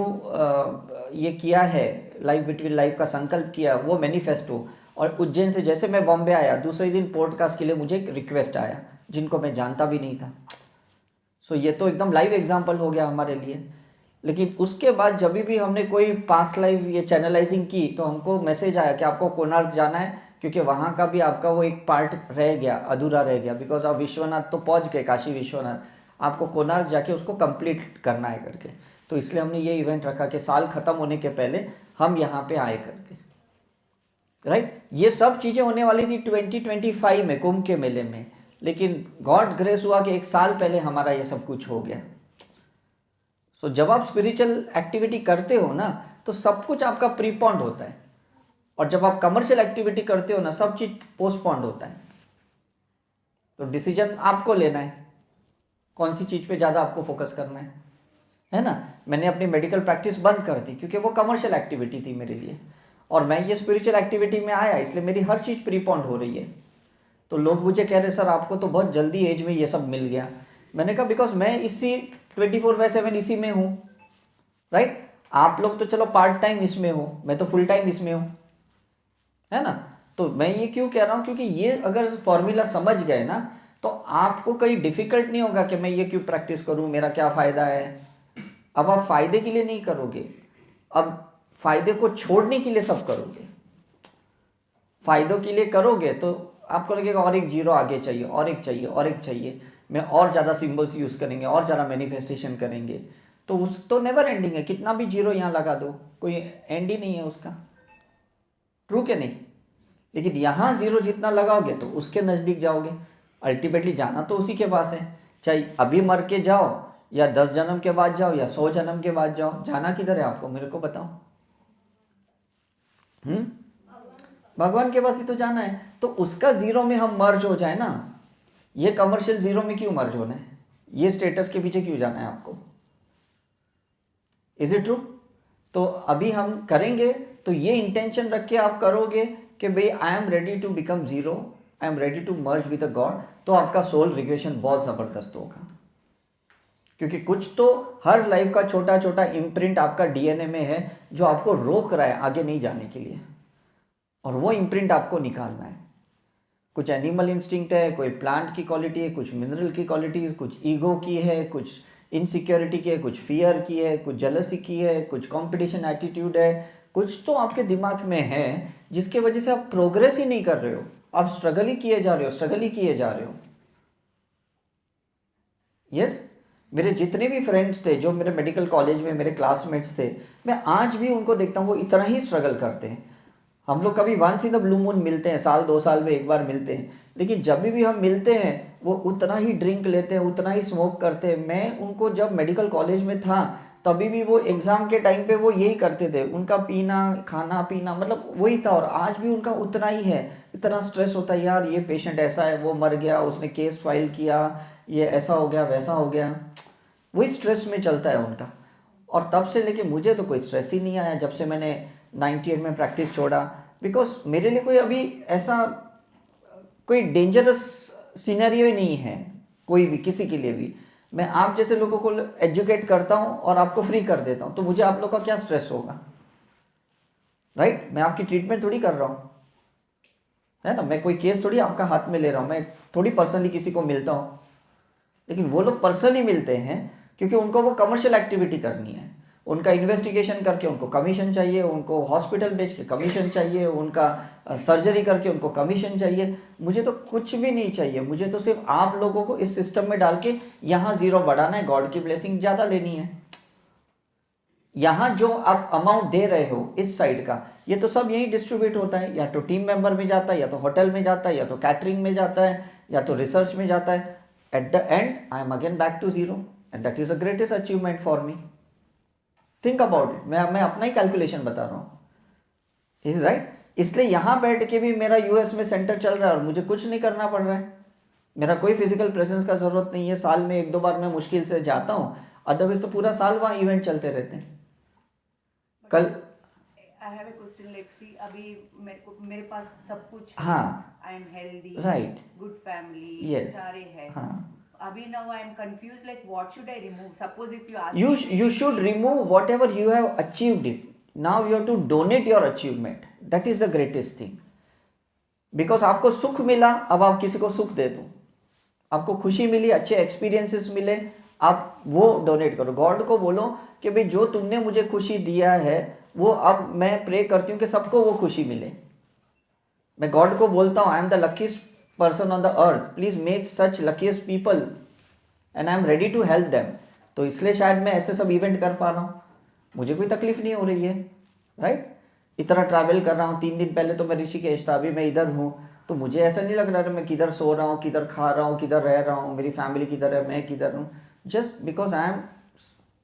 ये किया है, लाइफ बिटवीन लाइफ का संकल्प किया, वो मैनिफेस्ट हो। और उज्जैन से जैसे मैं बॉम्बे आया, दूसरे दिन पॉडकास्ट के लिए मुझे एक रिक्वेस्ट आया जिनको मैं जानता भी नहीं था। सो ये तो एकदम लाइव एग्जांपल हो गया हमारे लिए। लेकिन उसके बाद जब भी हमने कोई पास्ट लाइफ ये चैनलाइजिंग की, तो हमको मैसेज आया कि आपको कोणार्क जाना है, क्योंकि वहाँ का भी आपका वो एक पार्ट रह गया, अधूरा रह गया, बिकॉज आप विश्वनाथ तो पहुँच गए, काशी विश्वनाथ, आपको कोणार्क जाके उसको कंप्लीट करना है करके। तो इसलिए हमने ये इवेंट रखा कि साल ख़त्म होने के पहले हम यहाँ पे आए करके, राइट। ये सब चीज़ें होने वाली थी 2025 में कुंभ के मेले में, लेकिन गॉड ग्रेस हुआ कि 1 साल पहले हमारा ये सब कुछ हो गया। सो जब आप स्पिरिचुअल एक्टिविटी करते हो ना, तो सब कुछ आपका प्रीपॉन्ड होता है, और जब आप कमर्शियल एक्टिविटी करते हो ना, सब चीज पोस्टपॉन्ड होता है। तो डिसीजन आपको लेना है, कौन सी चीज पे ज़्यादा आपको फोकस करना है ना। मैंने अपनी मेडिकल प्रैक्टिस बंद कर दी क्योंकि वो कमर्शियल एक्टिविटी थी मेरे लिए, और मैं ये स्पिरिचुअल एक्टिविटी में आया इसलिए मेरी हर चीज़ प्रीपॉन्ड हो रही है। तो लोग मुझे कह रहे सर आपको तो बहुत जल्दी एज में ये सब मिल गया। मैंने कहा बिकॉज मैं इसी 24/7 इसी में हूँ, राइट। आप लोग तो चलो पार्ट टाइम इसमें हो, मैं तो फुल टाइम इसमें हूँ, है ना। तो मैं ये क्यों कह रहा हूँ, क्योंकि ये अगर फॉर्मूला समझ गए ना तो आपको कहीं डिफिकल्ट नहीं होगा कि मैं ये क्यों प्रैक्टिस करूँ, मेरा क्या फ़ायदा है। अब आप फायदे के लिए नहीं करोगे, अब फायदे को छोड़ने के लिए सब करोगे। फायदों के लिए करोगे तो आपको लगेगा और एक जीरो आगे चाहिए, और एक चाहिए, और एक चाहिए, मैं और ज़्यादा सिंबल्स यूज़ करेंगे, और ज़्यादा मैनिफेस्टेशन करेंगे, तो उस तो नेवर एंडिंग है। कितना भी जीरो यहाँ लगा दो कोई एंड ही नहीं है उसका, ट्रू के नहीं। लेकिन यहाँ जीरो जितना लगाओगे तो उसके नज़दीक जाओगे, अल्टीमेटली जाना तो उसी के पास है। चाहे अभी मर के जाओ या 10 जन्म के बाद जाओ या 100 जन्म के बाद जाओ, जाना किधर है आपको मेरे को बताओ। भगवान के पास ही तो जाना है। तो उसका जीरो में हम मर्ज हो जाए ना, ये कमर्शियल जीरो में क्यों मर्ज होना है, ये स्टेटस के पीछे क्यों जाना है आपको, इज इट ट्रू। तो अभी हम करेंगे तो ये इंटेंशन रख के आप करोगे कि भाई I am ready to become zero, I am ready to merge with the God, तो आपका सोल रिग्रेशन बहुत ज़बरदस्त होगा। क्योंकि कुछ तो हर लाइफ का छोटा छोटा इम्प्रिंट आपका डीएनए में है जो आपको रोक रहा है आगे नहीं जाने के लिए, और वो इम्प्रिंट आपको निकालना है। कुछ एनिमल इंस्टिंक्ट है, कोई प्लांट की क्वालिटी है, कुछ मिनरल की क्वालिटी है, कुछ ईगो की है, कुछ इनसिक्योरिटी की है, कुछ फियर की है, कुछ जेलसी की है, कुछ कंपटीशन एटीट्यूड है, कुछ तो आपके दिमाग में है जिसके वजह से आप प्रोग्रेस ही नहीं कर रहे हो, आप स्ट्रगल ही किए जा रहे हो, स्ट्रगल ही किए जा रहे हो। यस, मेरे जितने भी फ्रेंड्स थे जो मेरे मेडिकल कॉलेज में मेरे क्लासमेट्स थे, मैं आज भी उनको देखता हूँ वो इतना ही स्ट्रगल करते हैं। हम लोग कभी once in the blue moon मिलते हैं, साल 2 साल में एक बार मिलते हैं, लेकिन जब भी हम मिलते हैं वो उतना ही ड्रिंक लेते हैं, उतना ही स्मोक करते हैं। मैं उनको जब मेडिकल कॉलेज में था तभी भी वो एग्ज़ाम के टाइम पे वो यही करते थे, उनका पीना खाना पीना मतलब वही था, और आज भी उनका उतना ही है। इतना स्ट्रेस होता है यार, ये पेशेंट ऐसा है, वो मर गया, उसने केस फाइल किया, ये ऐसा हो गया वैसा हो गया, वही स्ट्रेस में चलता है उनका। और तब से लेके मुझे तो कोई स्ट्रेस ही नहीं आया जब से मैंने 98 में प्रैक्टिस छोड़ा, बिकॉज मेरे लिए कोई अभी ऐसा कोई डेंजरस सिनेरियो ही नहीं है कोई भी, किसी के लिए भी। मैं आप जैसे लोगों को एजुकेट करता हूँ और आपको फ्री कर देता हूँ, तो मुझे आप लोग का क्या स्ट्रेस होगा, राइट। मैं आपकी ट्रीटमेंट थोड़ी कर रहा हूँ, है ना, मैं कोई केस थोड़ी आपका हाथ में ले रहा हूँ, मैं थोड़ी पर्सनली किसी को मिलता हूँ। लेकिन वो लोग पर्सनली मिलते हैं क्योंकि उनको वो कमर्शियल एक्टिविटी करनी है, उनका इन्वेस्टिगेशन करके उनको कमीशन चाहिए, उनको हॉस्पिटल भेज के कमीशन चाहिए, उनका सर्जरी करके उनको कमीशन चाहिए। मुझे तो कुछ भी नहीं चाहिए, मुझे तो सिर्फ आप लोगों को इस सिस्टम में डाल के यहाँ जीरो बढ़ाना है, गॉड की ब्लेसिंग ज़्यादा लेनी है। यहाँ जो आप अमाउंट दे रहे हो इस साइड का, ये तो सब यही डिस्ट्रीब्यूट होता है, या तो टीम मेंबर में जाता है, या तो होटल में जाता है, या तो कैटरिंग में जाता है, या तो रिसर्च में जाता है। At the end I am again back to zero, and that is the greatest achievement for me. Think about it, मैं अपना ही कैलकुलेशन बता रहा हूँ, इज राइट। इसलिए यहाँ बैठ के भी मेरा यूएस में सेंटर चल रहा है और मुझे कुछ नहीं करना पड़ रहा है, मेरा कोई फिजिकल प्रेजेंस का जरूरत नहीं है। साल में 1-2 बार मैं मुश्किल से जाता हूँ, अदरवाइज तो पूरा साल वहाँ इवेंट चलते रहते हैं। कल I have a question, let's see, अभी मेरे पास सब कुछ, हाँ, I am healthy, right, good family, yes, सारे हैं, हाँ। अभी now I am confuse, like what should I remove? Suppose if you ask You should remove whatever you have achieved it. Now you have to donate your achievement. That is the greatest thing. Because आपको सुख मिला, अब आप किसी को सुख दे दो। आपको खुशी मिली, अच्छे एक्सपीरियंसेस मिले, आप वो डोनेट करो। गॉड को बोलो कि भाई जो तुमने मुझे खुशी दिया है वो अब मैं प्रे करती हूँ कि सबको वो खुशी मिले। मैं गॉड को बोलता हूँ I am the luckiest person on the earth, please make such luckiest people and I am ready to help them। तो इसलिए शायद मैं ऐसे सब इवेंट कर पा रहा हूँ, मुझे कोई तकलीफ नहीं हो रही है, राइट। इतना ट्रैवल कर रहा हूँ, 3 दिन पहले तो मैं ऋषिकेश था, अभी मैं इधर हूँ, तो मुझे ऐसा नहीं लग रहा है मैं किधर सो रहा हूँ, किधर खा रहा हूँ, किधर रह रहा हूँ, मेरी फैमिली किधर है, मैं किधर हूँ। Just because I am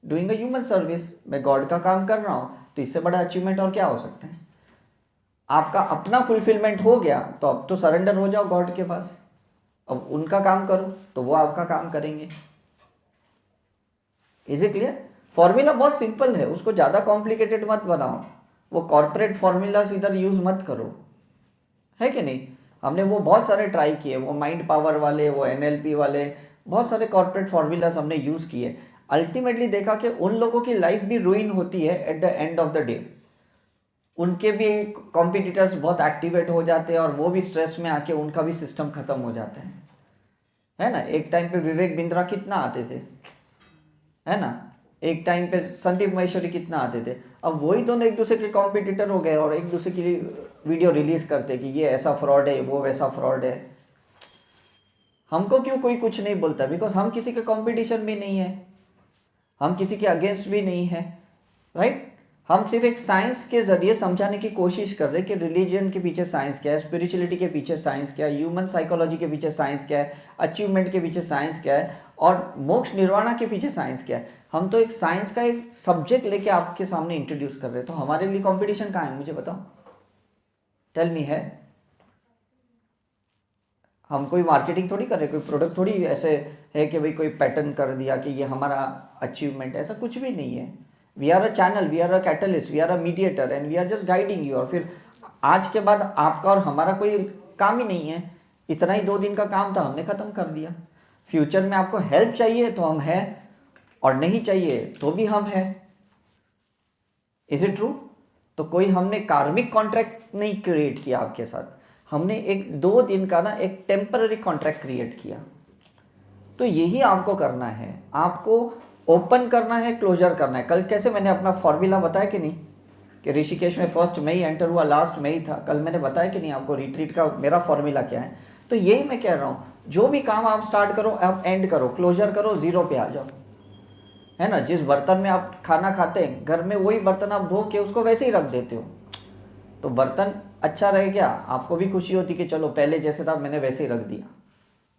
doing a human service, मैं गॉड का काम कर रहा हूँ, तो इससे बड़ा अचीवमेंट और क्या हो सकता है। आपका अपना फुलफिलमेंट हो गया तो अब तो सरेंडर हो जाओ गॉड के पास, अब उनका काम करो तो वो आपका काम करेंगे। Is it clear? फॉर्मूला बहुत सिंपल है, उसको ज़्यादा कॉम्प्लिकेटेड मत बनाओ। वो कॉर्पोरेट फॉर्मूलाज इधर यूज मत करो, है कि नहीं। हमने वो बहुत सारे ट्राई किए, वो माइंड पावर वाले, वो NLP वाले, बहुत सारे कॉर्पोरेट फॉर्मूलाज हमने यूज किए। अल्टीमेटली देखा कि उन लोगों की लाइफ भी रूइन होती है at the end of the day. उनके भी कॉम्पिटिटर्स बहुत एक्टिवेट हो जाते हैं और वो भी स्ट्रेस में आके उनका भी सिस्टम खत्म हो जाता है ना। एक टाइम पे विवेक बिंद्रा कितना आते थे, है ना। एक टाइम पे संदीप महेश्वरी कितना आते थे। अब वही दोनों एक दूसरे के कॉम्पिटिटर हो गए और एक दूसरे की वीडियो रिलीज करते कि ये ऐसा फ्रॉड है, वो वैसा फ्रॉड है। हमको क्यों कोई कुछ नहीं बोलता? बिकॉज हम किसी के कंपटीशन भी नहीं है, हम किसी के अगेंस्ट भी नहीं है, राइट। हम सिर्फ एक साइंस के जरिए समझाने की कोशिश कर रहे हैं कि रिलीजन के पीछे साइंस क्या है, स्पिरिचुअलिटी के पीछे साइंस क्या है, ह्यूमन साइकोलॉजी के पीछे साइंस क्या है, अचीवमेंट के पीछे साइंस क्या है, और मोक्ष निर्वाणा के पीछे साइंस क्या है। हम तो एक साइंस का एक सब्जेक्ट लेके आपके सामने इंट्रोड्यूस कर रहे हैं। तो हमारे लिए कंपटीशन कहाँ है, मुझे बताओ, टेल मी। है हम कोई मार्केटिंग थोड़ी कर रहे, कोई प्रोडक्ट थोड़ी ऐसे है कि भाई कोई पैटर्न कर दिया कि ये हमारा अचीवमेंट है, ऐसा कुछ भी नहीं है। We are a channel, we are a catalyst, we are a mediator and we are just guiding you. और फिर आज के बाद आपका और हमारा कोई काम ही नहीं है, इतना ही 2 दिन का काम था, हमने खत्म कर दिया। फ्यूचर में आपको हेल्प चाहिए तो हम हैं, और नहीं चाहिए तो भी हम हैं। Is it true? तो कोई हमने कार्मिक कॉन्ट्रैक्ट नहीं क्रिएट किया आपके साथ, हमने एक 2 दिन का ना एक टेम्पररी कॉन्ट्रैक्ट क्रिएट किया। तो यही आपको करना है, आपको ओपन करना है, क्लोजर करना है। कल कैसे मैंने अपना फॉर्मूला बताया कि नहीं, कि ऋषिकेश में 1 मई एंटर हुआ, लास्ट मई था, कल मैंने बताया कि नहीं आपको रिट्रीट का मेरा फॉर्मूला क्या है। तो यही मैं कह रहा हूँ, जो भी काम आप स्टार्ट करो आप एंड करो, क्लोजर करो, 0 पे आ जाओ, है ना। जिस बर्तन में आप खाना खाते हैं घर में, वही बर्तन आप धो के उसको वैसे ही रख देते हो, तो बर्तन अच्छा रह गया, आपको भी खुशी होती कि चलो पहले जैसे था मैंने वैसे ही रख दिया।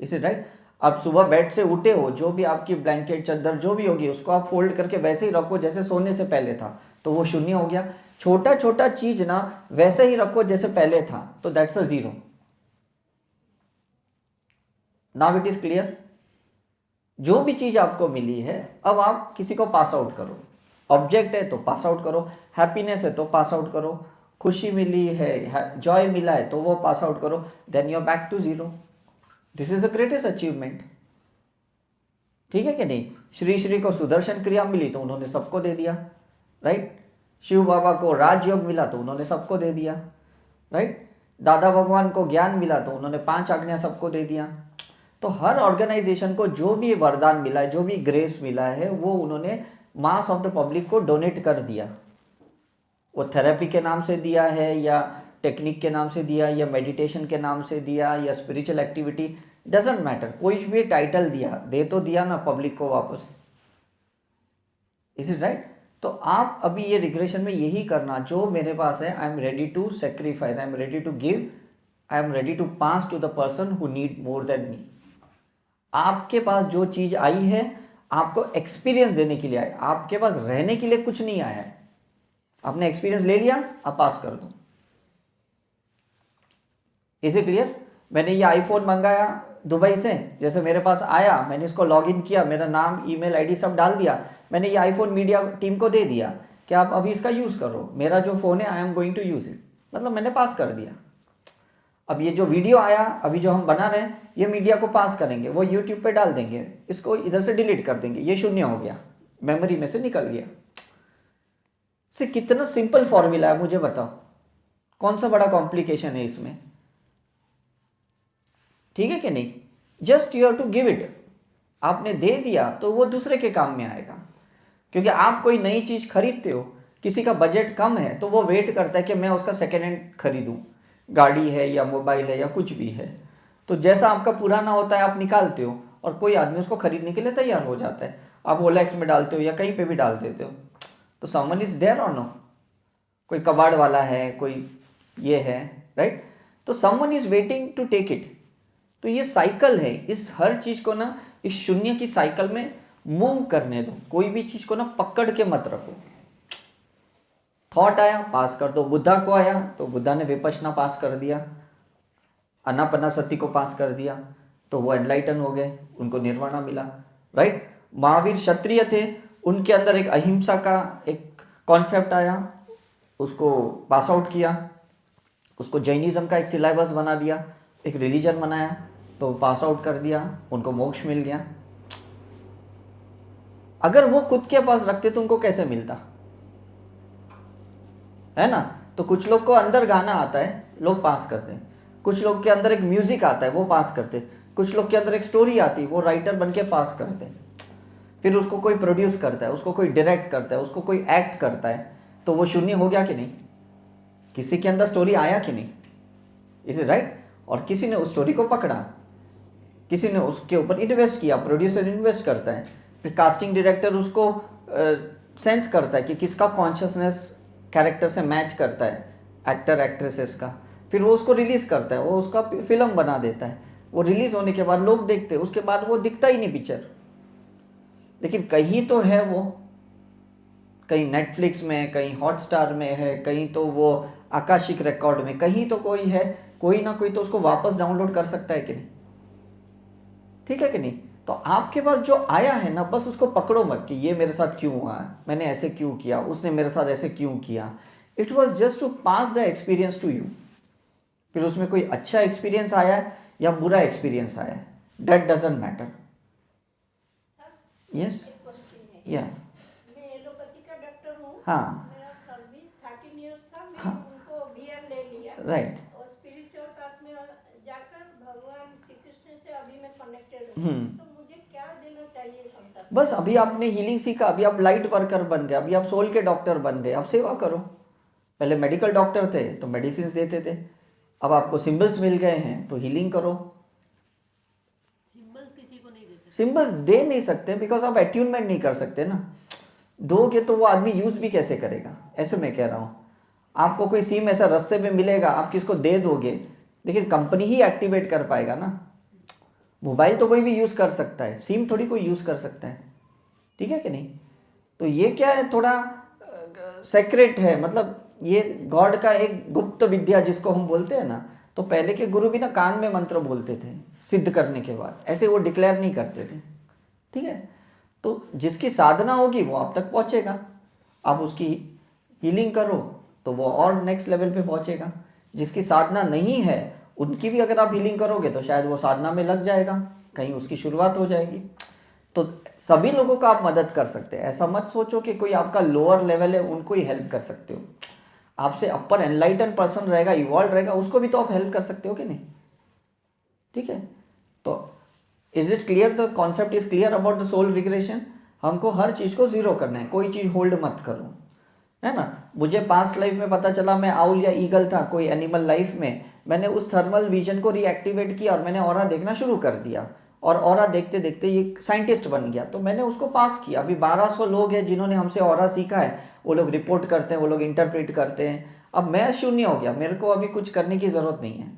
Is it right? आप सुबह बेड से उठे हो, जो भी आपकी ब्लैंकेट चादर जो भी होगी उसको आप फोल्ड करके वैसे ही रखो जैसे सोने से पहले था, तो वो 0 हो गया। छोटा छोटा चीज ना वैसे ही रखो जैसे पहले था, तो that's a 0। Now it is clear. जो भी चीज आपको मिली है अब आप किसी को पास आउट करो। ऑब्जेक्ट है तो पास आउट करो, हैप्पीनेस है तो पास आउट करो, खुशी मिली है, जॉय मिला है तो वो पास आउट करो, then you are back to 0। This is the greatest achievement, ठीक है कि नहीं। श्री श्री को सुदर्शन क्रिया मिली तो उन्होंने सबको दे दिया, राइट। शिव बाबा को राजयोग मिला तो उन्होंने सबको दे दिया, राइट। दादा भगवान को ज्ञान मिला तो उन्होंने 5 आज्ञा सबको दे दिया। तो हर ऑर्गेनाइजेशन को जो भी वरदान मिला है, जो भी ग्रेस मिला है, वो उन्होंने मास ऑफ द पब्लिक को डोनेट कर दिया। वो थेरेपी के नाम से दिया है, या टेक्निक के नाम से दिया, या मेडिटेशन के नाम से दिया, या स्पिरिचुअल एक्टिविटी, डजेंट मैटर, कोई भी टाइटल दिया, दे तो दिया ना पब्लिक को वापस। Is it right? तो आप अभी ये रिग्रेशन में यही करना, जो मेरे पास है I am ready to sacrifice, I am ready to give, I am ready to pass to the person who need more than me. आपके पास जो चीज आई है आपको एक्सपीरियंस देने के लिए आई, आपके पास रहने के लिए कुछ नहीं आया है। आपने एक्सपीरियंस ले लिया, आप पास कर दो। Is it clear? मैंने ये आईफोन मंगाया दुबई से, जैसे मेरे पास आया, मैंने इसको लॉगिन किया, मेरा नाम ईमेल आईडी सब डाल दिया, मैंने ये आईफोन मीडिया टीम को दे दिया कि आप अभी इसका यूज करो, मेरा जो फोन है I am going to use it, मतलब मैंने पास कर दिया। अब ये जो वीडियो आया अभी जो हम बना रहे हैं, ये मीडिया को पास करेंगे, वो यूट्यूब पे डाल देंगे, इसको इधर से डिलीट कर देंगे, ये 0 हो गया, मेमोरी में से निकल गया। से कितना सिंपल फॉर्मूला है, मुझे बताओ, कौन सा बड़ा कॉम्प्लिकेशन है इसमें? ठीक है कि नहीं? Just you have to give it. आपने दे दिया तो वो दूसरे के काम में आएगा, क्योंकि आप कोई नई चीज खरीदते हो, किसी का बजट कम है तो वो वेट करता है कि मैं उसका सेकेंड हैंड खरीदूं, गाड़ी है या मोबाइल है या कुछ भी है, तो जैसा आपका पुराना होता है आप निकालते हो, और कोई आदमी उसको खरीदने के लिए तैयार हो जाता है, आप ओलेक्स में डालते हो या कहीं पे भी डाल देते हो, तो समवन इज देयर और नो? कोई कबाड़ वाला है, कोई ये है, राइट? तो someone is waiting to take it. तो ये साइकिल है, इस हर चीज को ना इस शून्य की साइकिल में मूव करने दो, कोई भी चीज को ना पकड़ के मत रखो। थॉट आया पास कर दो, बुद्धा को आया तो बुद्धा ने विपश्यना पास कर दिया, अनापनासति को पास कर दिया, तो वो एनलाइटन हो गए, उनको निर्वाणा मिला, राइट? महावीर क्षत्रिय थे, उनके अंदर एक अहिंसा का एक कॉन्सेप्ट आया, उसको पास आउट किया, उसको जैनिज्म का एक सिलेबस बना दिया, एक रिलीजन बनाया, तो पास आउट कर दिया, उनको मोक्ष मिल गया। अगर वो खुद के पास रखते तो उनको कैसे मिलता, है ना? तो कुछ लोग को अंदर गाना आता है, लोग पास करते हैं। कुछ लोग के अंदर एक म्यूजिक आता है, वो पास करते हैं। कुछ लोग के अंदर एक स्टोरी आती है, वो राइटर बन के पास करते हैं। फिर उसको कोई प्रोड्यूस करता है, उसको कोई डायरेक्ट करता है, उसको कोई एक्ट करता है, तो वो शून्य हो गया कि नहीं? किसी के अंदर स्टोरी आया कि नहीं? Is it right? और किसी ने उस स्टोरी को पकड़ा, किसी ने उसके ऊपर इन्वेस्ट किया, प्रोड्यूसर इन्वेस्ट करता है, फिर कास्टिंग डायरेक्टर उसको सेंस करता है कि किसका कॉन्शियसनेस कैरेक्टर से मैच करता है, एक्टर एक्ट्रेसेस का, फिर वो उसको रिलीज करता है, वो उसका फिल्म बना देता है। वो रिलीज होने के बाद लोग देखते हैं, उसके बाद वो दिखता ही नहीं पिक्चर। लेकिन कहीं तो है वो, कहीं नेटफ्लिक्स में, कहीं हॉटस्टार में है, कहीं तो वो आकाशिक रिकॉर्ड में, कहीं तो कोई है, कोई ना कोई तो उसको वापस डाउनलोड कर सकता है कि नहीं? ठीक है कि नहीं? तो आपके पास जो आया है ना, बस उसको पकड़ो मत कि ये मेरे साथ क्यों हुआ, मैंने ऐसे क्यों किया, उसने मेरे साथ ऐसे क्यों किया। It was just to pass the experience to you. फिर उसमें कोई अच्छा एक्सपीरियंस आया है या बुरा एक्सपीरियंस आया है, दैट डजंट मैटर। यस, एक क्वेश्चन है। या मैं एलोपैथी का डॉक्टर हूँ। हाँ, मेरा सर्विस 13 इयर्स था। मैं हाँ। उनको बीएड ले लिया। राइट। और स्पिरिचुअल पाथ में जाकर भगवान श्री कृष्ण से अभी मैं कनेक्टेड हूँ। तो मुझे क्या देना चाहिए संसार? बस अभी आपने हीलिंग सीखा, अभी आप लाइट वर्कर बन गए, अभी आप सोल के डॉक्टर बन गए, आप सेवा करो। पहले मेडिकल डॉक्टर थे तो मेडिसिन देते थे, अब आपको सिंबल्स मिल गए हैं तो हीलिंग करो। सिंबल्स किसी को नहीं दे सकते। सिंबल्स दे नहीं सकते बिकॉज आप अट्यूनमेंट नहीं कर सकते ना। दोगे तो वो आदमी यूज भी कैसे करेगा, ऐसे मैं कह रहा हूँ। आपको कोई सिम ऐसा रास्ते में मिलेगा, आप किसको दे दोगे, लेकिन कंपनी ही एक्टिवेट कर पाएगा ना। मोबाइल तो कोई भी यूज कर सकता है, सिम थोड़ी कोई यूज कर सकता है, ठीक है कि नहीं? तो ये क्या है, थोड़ा सेक्रेट है, मतलब ये गॉड का एक गुप्त विद्या जिसको हम बोलते हैं ना। तो पहले के गुरु भी ना कान में मंत्र बोलते थे सिद्ध करने के बाद, ऐसे वो डिक्लेयर नहीं करते थे, ठीक है? तो जिसकी साधना होगी वो आप तक पहुंचेगा, आप उसकी हीलिंग करो तो वो और नेक्स्ट लेवल पे पहुंचेगा। जिसकी साधना नहीं है उनकी भी अगर आप हीलिंग करोगे तो शायद वो साधना में लग जाएगा, कहीं उसकी शुरुआत हो जाएगी। तो सभी लोगों का आप मदद कर सकते हैं। ऐसा मत सोचो कि कोई आपका लोअर लेवल है उनको ही हेल्प कर सकते हो। आपसे अपर एनलाइटन पर्सन रहेगा, इवॉल्व रहेगा, उसको भी तो आप हेल्प कर सकते हो कि नहीं? ठीक है, तो is it clear? The concept is clear about the soul regression. हमको हर चीज को जीरो करना है, कोई चीज होल्ड मत करो, है ना? मुझे पास्ट लाइफ में पता चला मैं आउल या ईगल था कोई एनिमल लाइफ में, मैंने उस थर्मल विजन को रीएक्टिवेट किया और मैंने ऑरा देखना शुरू कर दिया, और ऑरा देखते देखते ये साइंटिस्ट बन गया, तो मैंने उसको पास किया। अभी 1200 लोग हैं जिन्होंने हमसे ऑरा सीखा है, वो लोग रिपोर्ट करते हैं, वो लोग इंटरप्रेट करते हैं। अब मैं शून्य हो गया, मेरे को अभी कुछ करने की ज़रूरत नहीं है।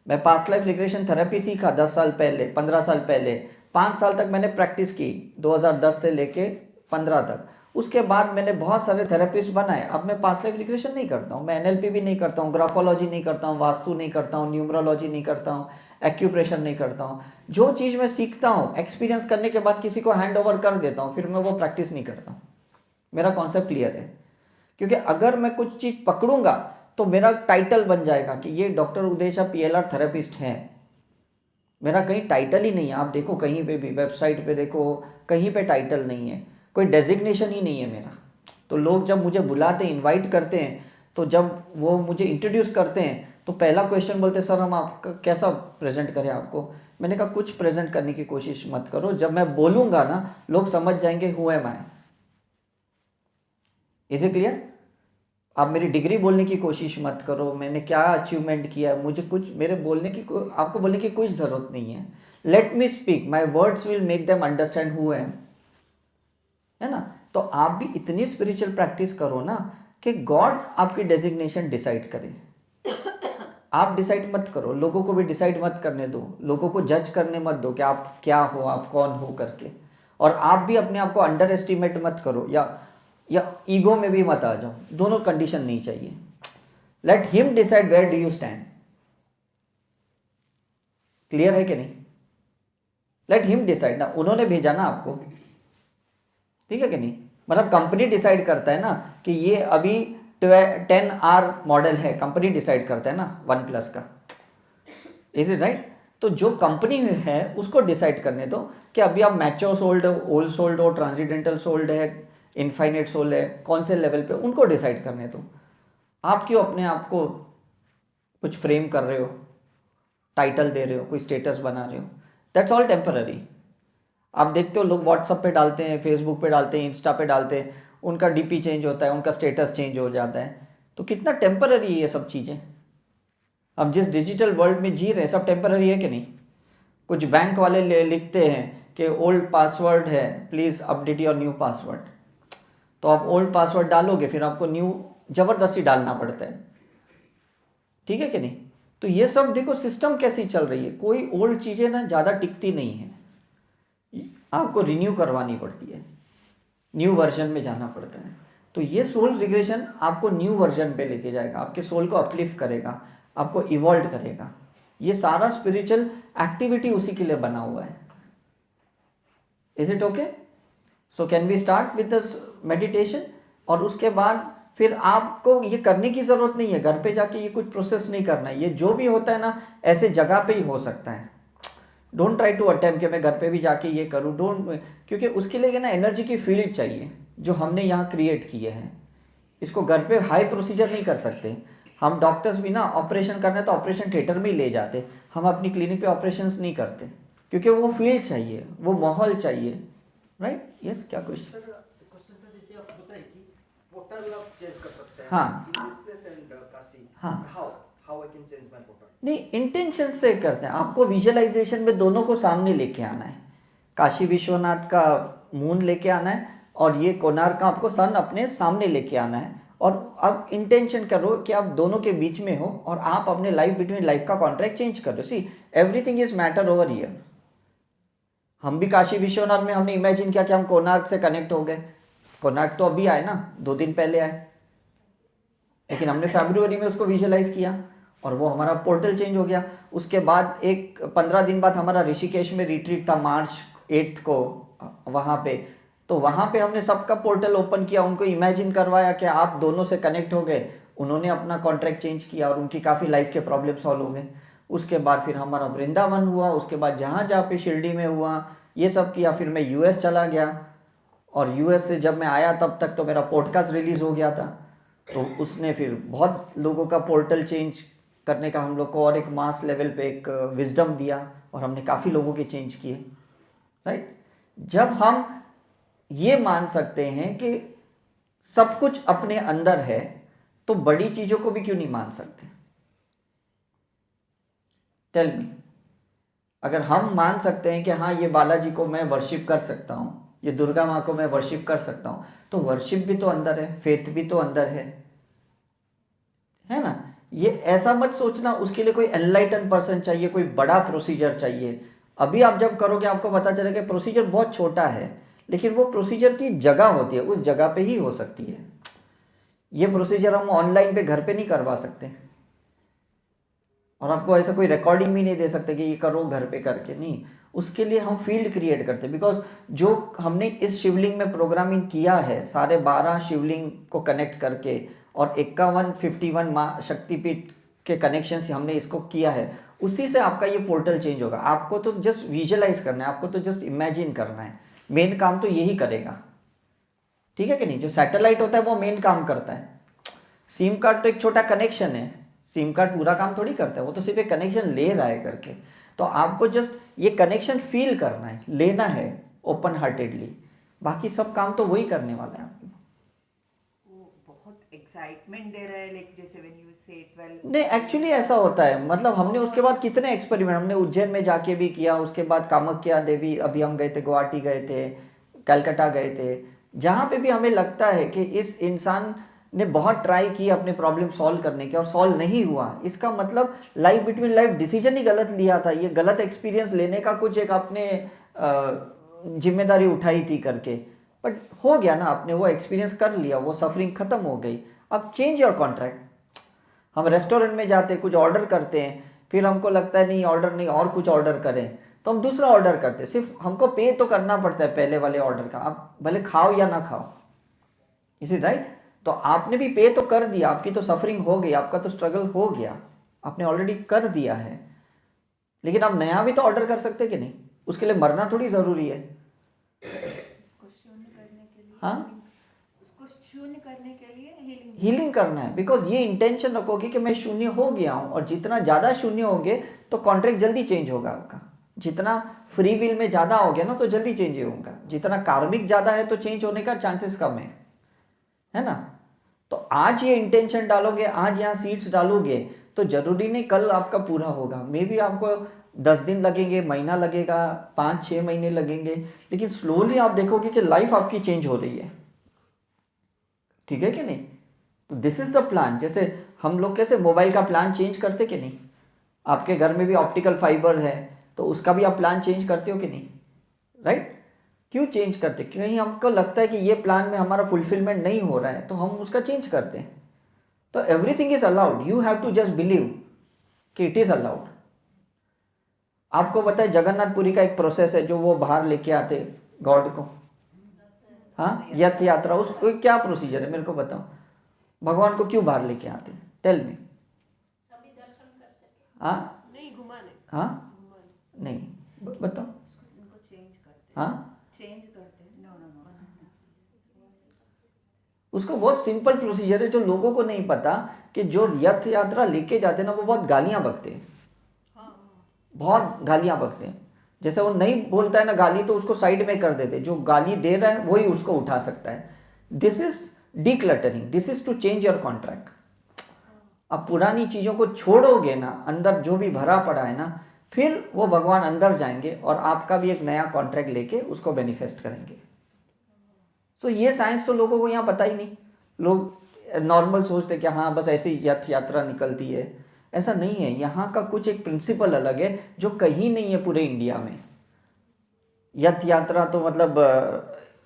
मैं पास्ट लाइफ रिग्रेशन थेरेपी सीखा 10 साल पहले, 15 साल पहले, 5 साल तक मैंने प्रैक्टिस की, 2010 से लेके 15 तक। उसके बाद मैंने बहुत सारे थेरेपिस्ट बनाए। अब मैं पास्ट लाइफ रिग्रेशन नहीं करता हूँ, मैं एनएलपी भी नहीं करता हूँ, ग्राफोलॉजी नहीं करता हूँ, वास्तु नहीं करता हूँ, न्यूमरोलॉजी नहीं करता हूँ, एक्यूप्रेशर नहीं करता हूँ। जो चीज़ मैं सीखता हूँ एक्सपीरियंस करने के बाद किसी को हैंड ओवर कर देता हूँ, फिर मैं वो प्रैक्टिस नहीं करता हूँ। मेरा कॉन्सेप्ट क्लियर है? क्योंकि अगर मैं कुछ चीज़ पकड़ूंगा तो मेरा टाइटल बन जाएगा कि ये डॉक्टर उदय शाह PLR थेरेपिस्ट है। मेरा कहीं टाइटल ही नहीं है। आप देखो कहीं पे भी, वेबसाइट पे देखो, कहीं पे टाइटल नहीं है, कोई डेजिग्नेशन ही नहीं है मेरा। तो लोग जब मुझे बुलाते हैं, इनवाइट करते हैं, तो जब वो मुझे इंट्रोड्यूस करते हैं तो पहला क्वेश्चन बोलते हैं, सर हम आपका कैसा प्रेजेंट करें आपको? मैंने कहा कुछ प्रेजेंट करने की कोशिश मत करो, जब मैं बोलूँगा ना लोग समझ जाएंगे who am I. Is it clear? आप मेरी डिग्री बोलने की कोशिश मत करो, मैंने क्या अचीवमेंट किया है, मुझे कुछ मेरे बोलने की आपको बोलने की कोई ज़रूरत नहीं है। Let me speak, my words will make them understand who am, है ना? तो आप भी इतनी स्पिरिचुअल प्रैक्टिस करो ना कि गॉड आपकी डेजिग्नेशन डिसाइड करे। आप डिसाइड मत करो, लोगों को भी डिसाइड मत करने दो, लोगों को जज करने मत दो कि आप क्या हो, आप कौन हो करके। और आप भी अपने आप को अंडर एस्टिमेट मत करो या ईगो में भी मत आ जाओ, दोनों कंडीशन नहीं चाहिए। Let him decide where do you stand. Clear है कि नहीं? लेट हिम डिसाइड ना, उन्होंने भेजा ना आपको, ठीक है कि नहीं? मतलब कंपनी डिसाइड करता है ना कि ये अभी 10R मॉडल है, कंपनी डिसाइड करता है ना वन प्लस का, इज इट राइट? तो जो कंपनी में है उसको डिसाइड करने दो कि अभी आप मैच्योर सोल्ड हो, ओल्ड सोल्ड हो, ट्रांसीडेंटल सोल्ड है, इनफाइनाइट सोल्ड है, कौन से लेवल पे, उनको डिसाइड करने दो। आप क्यों अपने आप को कुछ फ्रेम कर रहे हो, टाइटल दे रहे हो, कोई स्टेटस बना रहे हो? That's all temporary. आप देखते हो लोग व्हाट्सएप पे डालते हैं, फेसबुक पे डालते हैं, इंस्टा पे डालते हैं, उनका डीपी चेंज होता है, उनका स्टेटस चेंज हो जाता है, तो कितना टेम्पररी है ये सब चीज़ें। अब जिस डिजिटल वर्ल्ड में जी रहे हैं सब टेम्पररी है कि नहीं? कुछ बैंक वाले लिखते हैं कि ओल्ड पासवर्ड है, please update your new password, तो आप ओल्ड पासवर्ड डालोगे, फिर आपको न्यू ज़बरदस्ती डालना पड़ता है, ठीक है कि नहीं? तो ये सब देखो सिस्टम कैसी चल रही है, कोई ओल्ड चीज़ें ना ज़्यादा टिकती नहीं है, आपको रिन्यू करवानी पड़ती है, न्यू वर्जन में जाना पड़ता है। तो ये सोल रिग्रेशन आपको न्यू वर्जन पे लेके जाएगा, आपके सोल को अपलिफ्ट करेगा, आपको इवॉल्व करेगा। ये सारा स्पिरिचुअल एक्टिविटी उसी के लिए बना हुआ है। Is it okay? So can we start with the meditation? और उसके बाद फिर आपको ये करने की ज़रूरत नहीं है, घर पे जाके ये कुछ प्रोसेस नहीं करना है, ये जो भी होता है ना ऐसे जगह पे ही हो सकता है। डोंट ट्राई टू अटेम्प्ट कि मैं घर पे भी जाके ये करूँ, डोंट, क्योंकि उसके लिए ना एनर्जी की फील्ड चाहिए जो हमने यहाँ क्रिएट किए हैं। इसको घर पे हाई प्रोसीजर नहीं कर सकते हम। डॉक्टर्स भी ना ऑपरेशन करना है तो ऑपरेशन थिएटर में ही ले जाते, हम अपनी क्लिनिक पे ऑपरेशंस नहीं करते, क्योंकि वो फील्ड चाहिए, वो माहौल चाहिए, राइट? यस, क्या क्वेश्चन? क्वेश्चन था जैसे आप बताइए कि पोर्टल आप चेंज कर सकते हैं। हाँ। This place and Kashi. हाँ। How I can change my portal? नहीं, इंटेंशन से करते हैं। आपको विजुअलाइजेशन में दोनों को सामने लेके आना है। काशी विश्वनाथ का मून लेके आना है और ये कोणार्क का आपको सन अपने सामने लेके आना है। और अब इंटेंशन करो कि आप दोनों के बीच में हो और आप अपने लाइफ बिटवीन लाइफ का कॉन्ट्रैक्ट चेंज कर रहे हो। See, everything is matter over here. हम भी काशी विश्वनाथ में हमने इमेजिन किया कि हम कोणार्क से कनेक्ट हो गए। कोणार्क तो अभी आए ना, 2 दिन पहले आए, लेकिन हमने फरवरी में उसको विजुअलाइज किया और वो हमारा पोर्टल चेंज हो गया। उसके बाद 15 दिन बाद हमारा ऋषिकेश में रिट्रीट था, मार्च 8 को वहाँ पे। तो वहाँ पे हमने सबका पोर्टल ओपन किया, उनको इमेजिन करवाया कि आप दोनों से कनेक्ट हो गए। उन्होंने अपना कॉन्ट्रैक्ट चेंज किया और उनकी काफ़ी लाइफ के प्रॉब्लम सॉल्व हो गए। उसके बाद फिर हमारा वृंदावन हुआ, उसके बाद जहाँ पे शिरडी में हुआ, ये सब किया। फिर मैं यूएस चला गया और यूएस से जब मैं आया तब तक तो मेरा पॉडकास्ट रिलीज़ हो गया था। तो उसने फिर बहुत लोगों का पोर्टल चेंज करने का हम लोग को और एक मास लेवल पे एक विजडम दिया और हमने काफ़ी लोगों के चेंज किए, राइट? जब हम ये मान सकते हैं कि सब कुछ अपने अंदर है तो बड़ी चीज़ों को भी क्यों नहीं मान सकते? Tell me. अगर हम मान सकते हैं कि हाँ ये बालाजी को मैं वर्शिप कर सकता हूँ, ये दुर्गा माँ को मैं वर्शिप कर सकता हूँ, तो वर्शिप भी तो अंदर है, फेथ भी तो अंदर है ना? ये ऐसा मत सोचना उसके लिए कोई एनलाइटन पर्सन चाहिए, कोई बड़ा प्रोसीजर चाहिए। अभी आप जब करोगे आपको पता चलेगा प्रोसीजर बहुत छोटा है, लेकिन वो प्रोसीजर की जगह होती है, उस जगह पे ही हो सकती है। ये प्रोसीजर हम ऑनलाइन पे घर पे नहीं करवा सकते और आपको ऐसा कोई रिकॉर्डिंग भी नहीं दे सकते कि ये करो घर पे करके, नहीं। उसके लिए हम फील्ड क्रिएट करते हैं। बिकॉज जो हमने इस शिवलिंग में प्रोग्रामिंग किया है, सारे 12 शिवलिंग को कनेक्ट करके और 51 माँ शक्तिपीठ के कनेक्शन से हमने इसको किया है, उसी से आपका ये पोर्टल चेंज होगा। आपको तो जस्ट विजुअलाइज करना है, आपको तो जस्ट इमेजिन करना है। मेन काम तो यही करेगा, ठीक है कि नहीं? जो सैटेलाइट होता है वो मेन काम करता है। सिम कार्ड तो एक छोटा कनेक्शन है, सिम कार्ड पूरा काम थोड़ी करता है, वो तो सिर्फ एक कनेक्शन ले रहा है करके। तो आपको जस्ट ये कनेक्शन फील करना है, लेना है ओपन हार्टेडली, बाकी सब काम तो वही करने वाला है आपको। वो बहुत एक्साइटमेंट दे रहा है, लाइक जैसे व्हेन यू से इट वेल। नहीं, एक्चुअली ऐसा होता है। मतलब हमने उसके बाद कितने एक्सपेरिमेंट हमने उज्जैन में जाके भी किया, उसके बाद कामाख्या देवी अभी हम गए थे, गुवाहाटी गए थे, कलकत्ता गए थे, जहाँ पे भी हमें लगता है कि इस इंसान ने बहुत ट्राई की अपने प्रॉब्लम सॉल्व करने के और सॉल्व नहीं हुआ, इसका मतलब लाइफ बिटवीन लाइफ डिसीजन ही गलत लिया था, ये गलत एक्सपीरियंस लेने का कुछ एक आपने जिम्मेदारी उठाई थी करके। बट हो गया ना, आपने वो एक्सपीरियंस कर लिया, वो सफरिंग खत्म हो गई। अब चेंज योर कॉन्ट्रैक्ट। हम रेस्टोरेंट में जाते कुछ ऑर्डर करते हैं, फिर हमको लगता है नहीं ऑर्डर नहीं और कुछ ऑर्डर करें, तो हम दूसरा ऑर्डर करते हैं। सिर्फ हमको पे तो करना पड़ता है पहले वाले ऑर्डर का, आप भले खाओ या ना खाओ, इज इट राइट? तो आपने भी पे तो कर दिया, आपकी तो सफरिंग हो गई, आपका तो स्ट्रगल हो गया, आपने ऑलरेडी कर दिया है, लेकिन आप नया भी तो ऑर्डर कर सकते कि नहीं? उसके लिए मरना थोड़ी ज़रूरी है। उसको शून्य करने के लिए हाँ, उसको शून्य करने के लिए हीलिंग करना है। बिकॉज ये इंटेंशन रखोगे कि मैं शून्य हो गया हूँ, और जितना ज़्यादा शून्य होगे तो कॉन्ट्रैक्ट जल्दी चेंज होगा आपका। जितना फ्री विल में ज़्यादा हो गया ना तो जल्दी चेंज होगा, जितना कार्मिक ज़्यादा है तो चेंज होने का चांसेस कम है ना? तो आज ये इंटेंशन डालोगे, आज यहाँ सीड्स डालोगे, तो जरूरी नहीं कल आपका पूरा होगा। मे बी आपको 10 दिन लगेंगे, महीना लगेगा, 5-6 महीने लगेंगे, लेकिन स्लोली आप देखोगे कि लाइफ आपकी चेंज हो रही है। ठीक है कि नहीं? तो दिस इज द प्लान। जैसे हम लोग कैसे मोबाइल का प्लान चेंज करते कि नहीं? आपके घर में भी ऑप्टिकल फाइबर है, तो उसका भी आप प्लान चेंज करते हो कि नहीं? राइट? क्यों चेंज करते? कहीं हमको लगता है कि ये प्लान में हमारा फुलफिलमेंट नहीं हो रहा है तो हम उसका चेंज करते हैं। तो everything is allowed, you have to just believe कि इट इज अलाउड। आपको पता है जगन्नाथपुरी का एक प्रोसेस है जो वो बाहर लेके आते गॉड को, हाँ, यथ यात्रा, उसको क्या प्रोसीजर है मेरे को बताओ? भगवान को क्यों बाहर लेके आते? Tell me. सभी दर्शन कर सके। हाँ, नहीं घुमाने हाँ, नहीं, बताओ। उनको चेंज करते हाँ, चेंज करते नो नो नो उसको बहुत सिंपल प्रोसीजर है जो लोगों को नहीं पता कि जो यथ यात्रा लेके जाते हैं ना वो बहुत गालियां बकते हैं, बहुत गालियां बकते हैं। जैसे वो नहीं बोलता है ना गाली तो उसको साइड में कर देते, जो गाली दे रहा है वही उसको उठा सकता है। This is decluttering, this is to change your contract. अब पुरानी चीज़ों को छोड़ोगे ना, अंदर जो भी भरा पड़ा है ना, फिर वो भगवान अंदर जाएंगे और आपका भी एक नया कॉन्ट्रैक्ट लेके उसको बेनिफेस्ट करेंगे। तो ये साइंस तो लोगों को यहाँ पता ही नहीं। लोग नॉर्मल सोचते कि हाँ बस ऐसे ही यथ यात्रा निकलती है, ऐसा नहीं है। यहाँ का कुछ एक प्रिंसिपल अलग है जो कहीं नहीं है पूरे इंडिया में। यथ यात्रा तो मतलब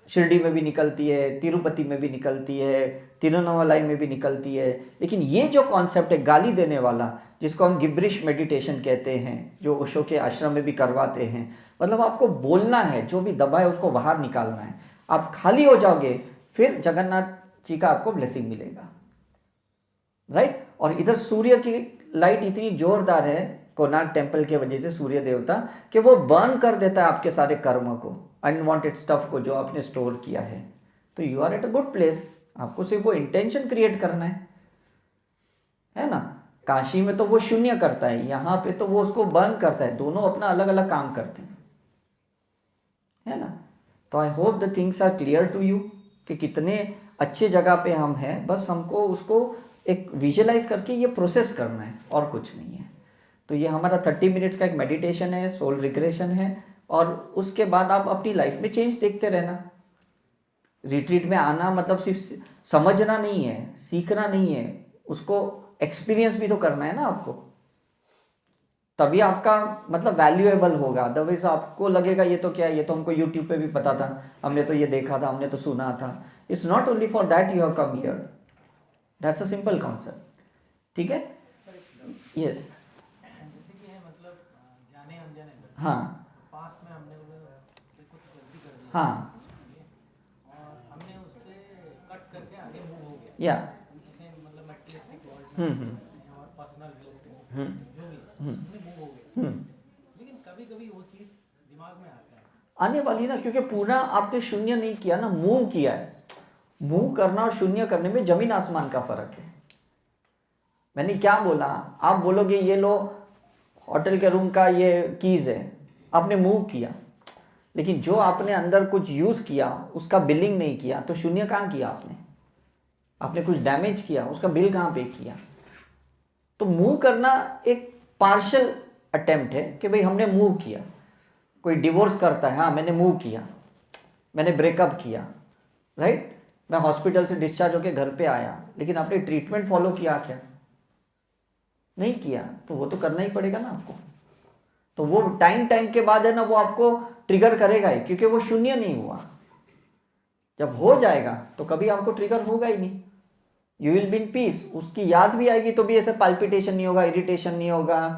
शिरडी में भी निकलती है, तिरुपति में भी निकलती है, तिरुवन्नामलाई में भी निकलती है, लेकिन ये जो कॉन्सेप्ट है गाली देने वाला, जिसको हम गिब्रिश मेडिटेशन कहते हैं, जो ओशो के आश्रम में भी करवाते हैं, मतलब आपको बोलना है, जो भी दबा है उसको बाहर निकालना है। आप खाली हो जाओगे फिर जगन्नाथ जी का आपको ब्लेसिंग मिलेगा, राइट? और इधर सूर्य की लाइट इतनी जोरदार है कोणार्क टेम्पल के वजह से, सूर्य देवता, कि वो बर्न कर देता है आपके सारे कर्म को, अनवांटेड स्टफ को जो आपने स्टोर किया है। तो you are at a good place. आपको सिर्फ वो इंटेंशन क्रिएट करना है ना? काशी में तो वो शून्य करता है, यहाँ पे तो वो उसको बर्न करता है, दोनों अपना अलग अलग काम करते हैं, है ना? तो I hope the things are clear to you कि कितने अच्छे जगह पे हम हैं। बस हमको उसको एक विजुअलाइज करके ये प्रोसेस करना है और कुछ नहीं है। तो ये हमारा 30 मिनट्स का एक मेडिटेशन है, सोल रिग्रेशन है, और उसके बाद आप अपनी लाइफ में चेंज देखते रहना। रिट्रीट में आना मतलब सिर्फ समझना नहीं है, सीखना नहीं है, उसको एक्सपीरियंस भी तो करना है ना आपको, तभी आपका मतलब वैल्यूएबल होगा। अदरवाइज आपको लगेगा ये तो क्या है, ये तो हमको यूट्यूब पे भी पता था, हमने तो ये देखा था, हमने तो सुना था। It's not only for that you have come here, that's a simple concept. ठीक है? यस। जैसे कि है मतलब जाने अनजाने में, हाँ, पास्ट में हमने कुछ गलती कर दी, हाँ, और हमने उससे कट करके आगे मूव हो गया, या जैसे मतलब मटेरियलिस्टिक वर्ल्ड में और पर्सनल रिलेशनशिप जो भी हमने मूव हो गया। लेकिन कभी कभी वो चीज़ दिमाग में आता है, आने वाली ना, क्योंकि पूरा आपने शून्य नहीं किया ना, मूव किया है। मूव करना और शून्य करने में जमीन आसमान का फर्क है। मैंने क्या बोला? आप बोलोगे ये लो होटल के रूम का ये कीज है, आपने मूव किया, लेकिन जो आपने अंदर कुछ यूज किया उसका बिलिंग नहीं किया, तो शून्य कहाँ किया आपने? आपने कुछ डैमेज किया, उसका बिल कहाँ पे किया? तो मूव करना एक पार्शियल अटेम्प्ट है कि भाई हमने मूव किया। कोई डिवोर्स करता है, हाँ मैंने मूव किया, मैंने ब्रेकअप किया, राइट? मैं हॉस्पिटल से डिस्चार्ज होकर घर पे आया, लेकिन आपने ट्रीटमेंट फॉलो किया क्या? नहीं किया, तो वो तो करना ही पड़ेगा ना आपको। तो वो टाइम के बाद है ना, वो आपको ट्रिगर करेगा ही, क्योंकि वो शून्य नहीं हुआ। जब हो जाएगा तो कभी आपको ट्रिगर होगा ही नहीं, you will be in peace. उसकी याद भी आएगी तो भी ऐसे पाल्पिटेशन नहीं होगा, इरिटेशन नहीं होगा,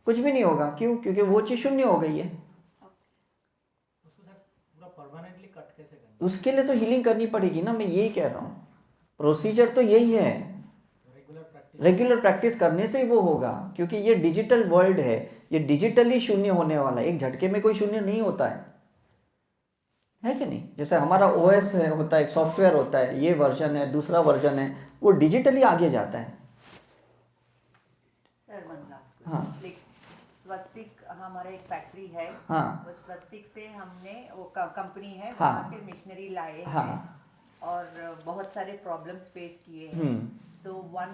कुछ भी नहीं होगा। क्यों? क्योंकि वो चीज शून्य हो गई है। उसको सर पूरा परमानेंटली कट कैसे करना? उसके लिए तो हीलिंग करनी पड़ेगी ना, मैं यही कह रहा हूँ। प्रोसीजर तो यही है, रेगुलर प्रैक्टिस रेगुलर प्रैक्टिस करने से ही वो होगा, क्योंकि ये डिजिटल वर्ल्ड है, ये डिजिटली शून्य होने वाला है, एक झटके में कोई शून्य नहीं होता है कि नहीं? जैसे हमारा ओएस है, होता है, एक सॉफ्टवेयर होता है, ये वर्जन है, दूसरा वर्जन है, वो डिजिटली आगे जाता है। सर वन लास्ट हाँ। स्वस्तिक हमारा एक फैक्ट्री है, हाँ। वो स्वस्तिक से हमने वो कंपनी है, हाँ। वहाँ से मिशनरी लाए हाँ। हैं और बहुत सारे प्रॉब्लम्स फेस किए हैं। हम्म। सो वन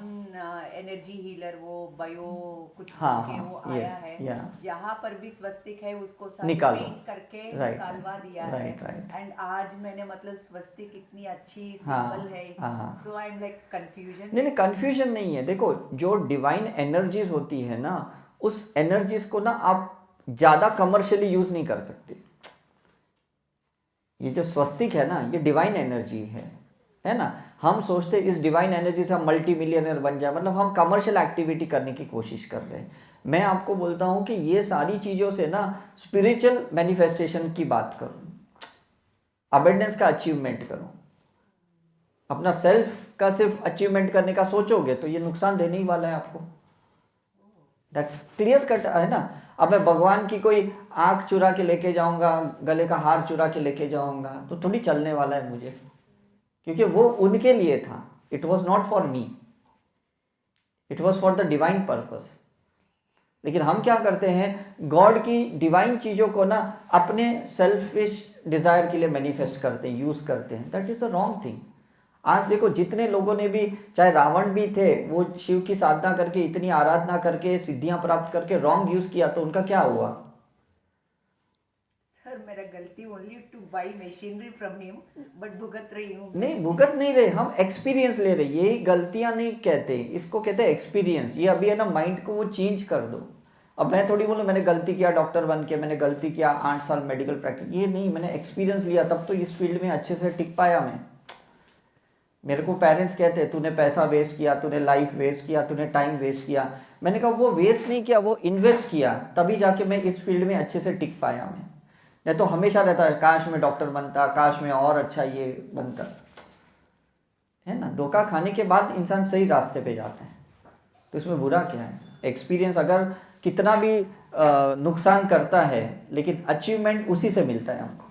एनर्जी हीलर वो बायो कुछ हाँ, के हाँ, वो आया yes, है, yeah. जहाँ पर भी स्वस्तिक है उसको सारे निकालो। पेंट करके Right, निकालवा दिया right, है। right. एंड आज मैंने मतलब स्वस्तिक इतनी अच्छी हाँ, सिंबल है, हाँ। सो आई एम लाइक कंफ्यूजन। नहीं नहीं, कंफ्यूजन नहीं है। देखो, जो डिवाइन एनर्जीज होती है ना, उस एनर्जीज को ना आप ज़्यादा कमर्शियली यूज़ नहीं कर सकते। ये जो स्वस्तिक है ना, ये डिवाइन एनर्जी है ना। हम सोचते इस डिवाइन एनर्जी से हम मल्टी मिलियनर बन जाए, मतलब हम कमर्शियल एक्टिविटी करने की कोशिश कर रहे हैं। मैं आपको बोलता हूँ कि ये सारी चीज़ों से ना स्पिरिचुअल मैनिफेस्टेशन की बात करो, अबेंडेंस का अचीवमेंट करो। अपना सेल्फ का सिर्फ अचीवमेंट करने का सोचोगे तो ये नुकसान देने ही वाला है आपको। दैट्स क्लियर कट है ना। अब मैं भगवान की कोई आंख चुरा के लेके जाऊंगा, गले का हार चुरा के लेके जाऊंगा, तो थोड़ी चलने वाला है मुझे, क्योंकि वो उनके लिए था। It was not for me, it was for the divine purpose. लेकिन हम क्या करते हैं, गॉड की डिवाइन चीज़ों को ना अपने सेल्फिश डिज़ायर के लिए मैनिफेस्ट करते हैं, यूज़ करते हैं। That is the wrong thing. आज देखो, जितने लोगों ने भी, चाहे रावण भी थे, वो शिव की साधना करके, इतनी आराधना करके, सिद्धियां प्राप्त करके रॉन्ग यूज़ किया, तो उनका क्या हुआ? सर मेरा गलती only two by machinery from him, but भुगत रही हूँ। नहीं, भुगत नहीं रहे, हम एक्सपीरियंस ले रहे। यही गलतियां नहीं कहते, इसको कहते हैं एक्सपीरियंस। ये अभी है ना, माइंड को वो चेंज कर दो। अब मैं थोड़ी बोलूँ मैंने गलती किया डॉक्टर बन के, मैंने गलती किया 8 साल मेडिकल प्रैक्टिस, ये नहीं। मैंने एक्सपीरियंस लिया, तब तो इस फील्ड में अच्छे से टिक पाया मैं। मेरे को पेरेंट्स कहते हैं तूने पैसा वेस्ट किया, तूने लाइफ वेस्ट किया, तूने टाइम वेस्ट किया। मैंने कहा वो वेस्ट नहीं किया, वो इन्वेस्ट किया, तभी जाके मैं इस फील्ड में अच्छे से टिक पाया मैं। नहीं तो हमेशा रहता है काश मैं डॉक्टर बनता, काश मैं और अच्छा ये बनता, है ना। धोखा खाने के बाद इंसान सही रास्ते पे जाता है, तो इसमें बुरा क्या है? एक्सपीरियंस अगर कितना भी नुकसान करता है, लेकिन अचीवमेंट उसी से मिलता है हमको।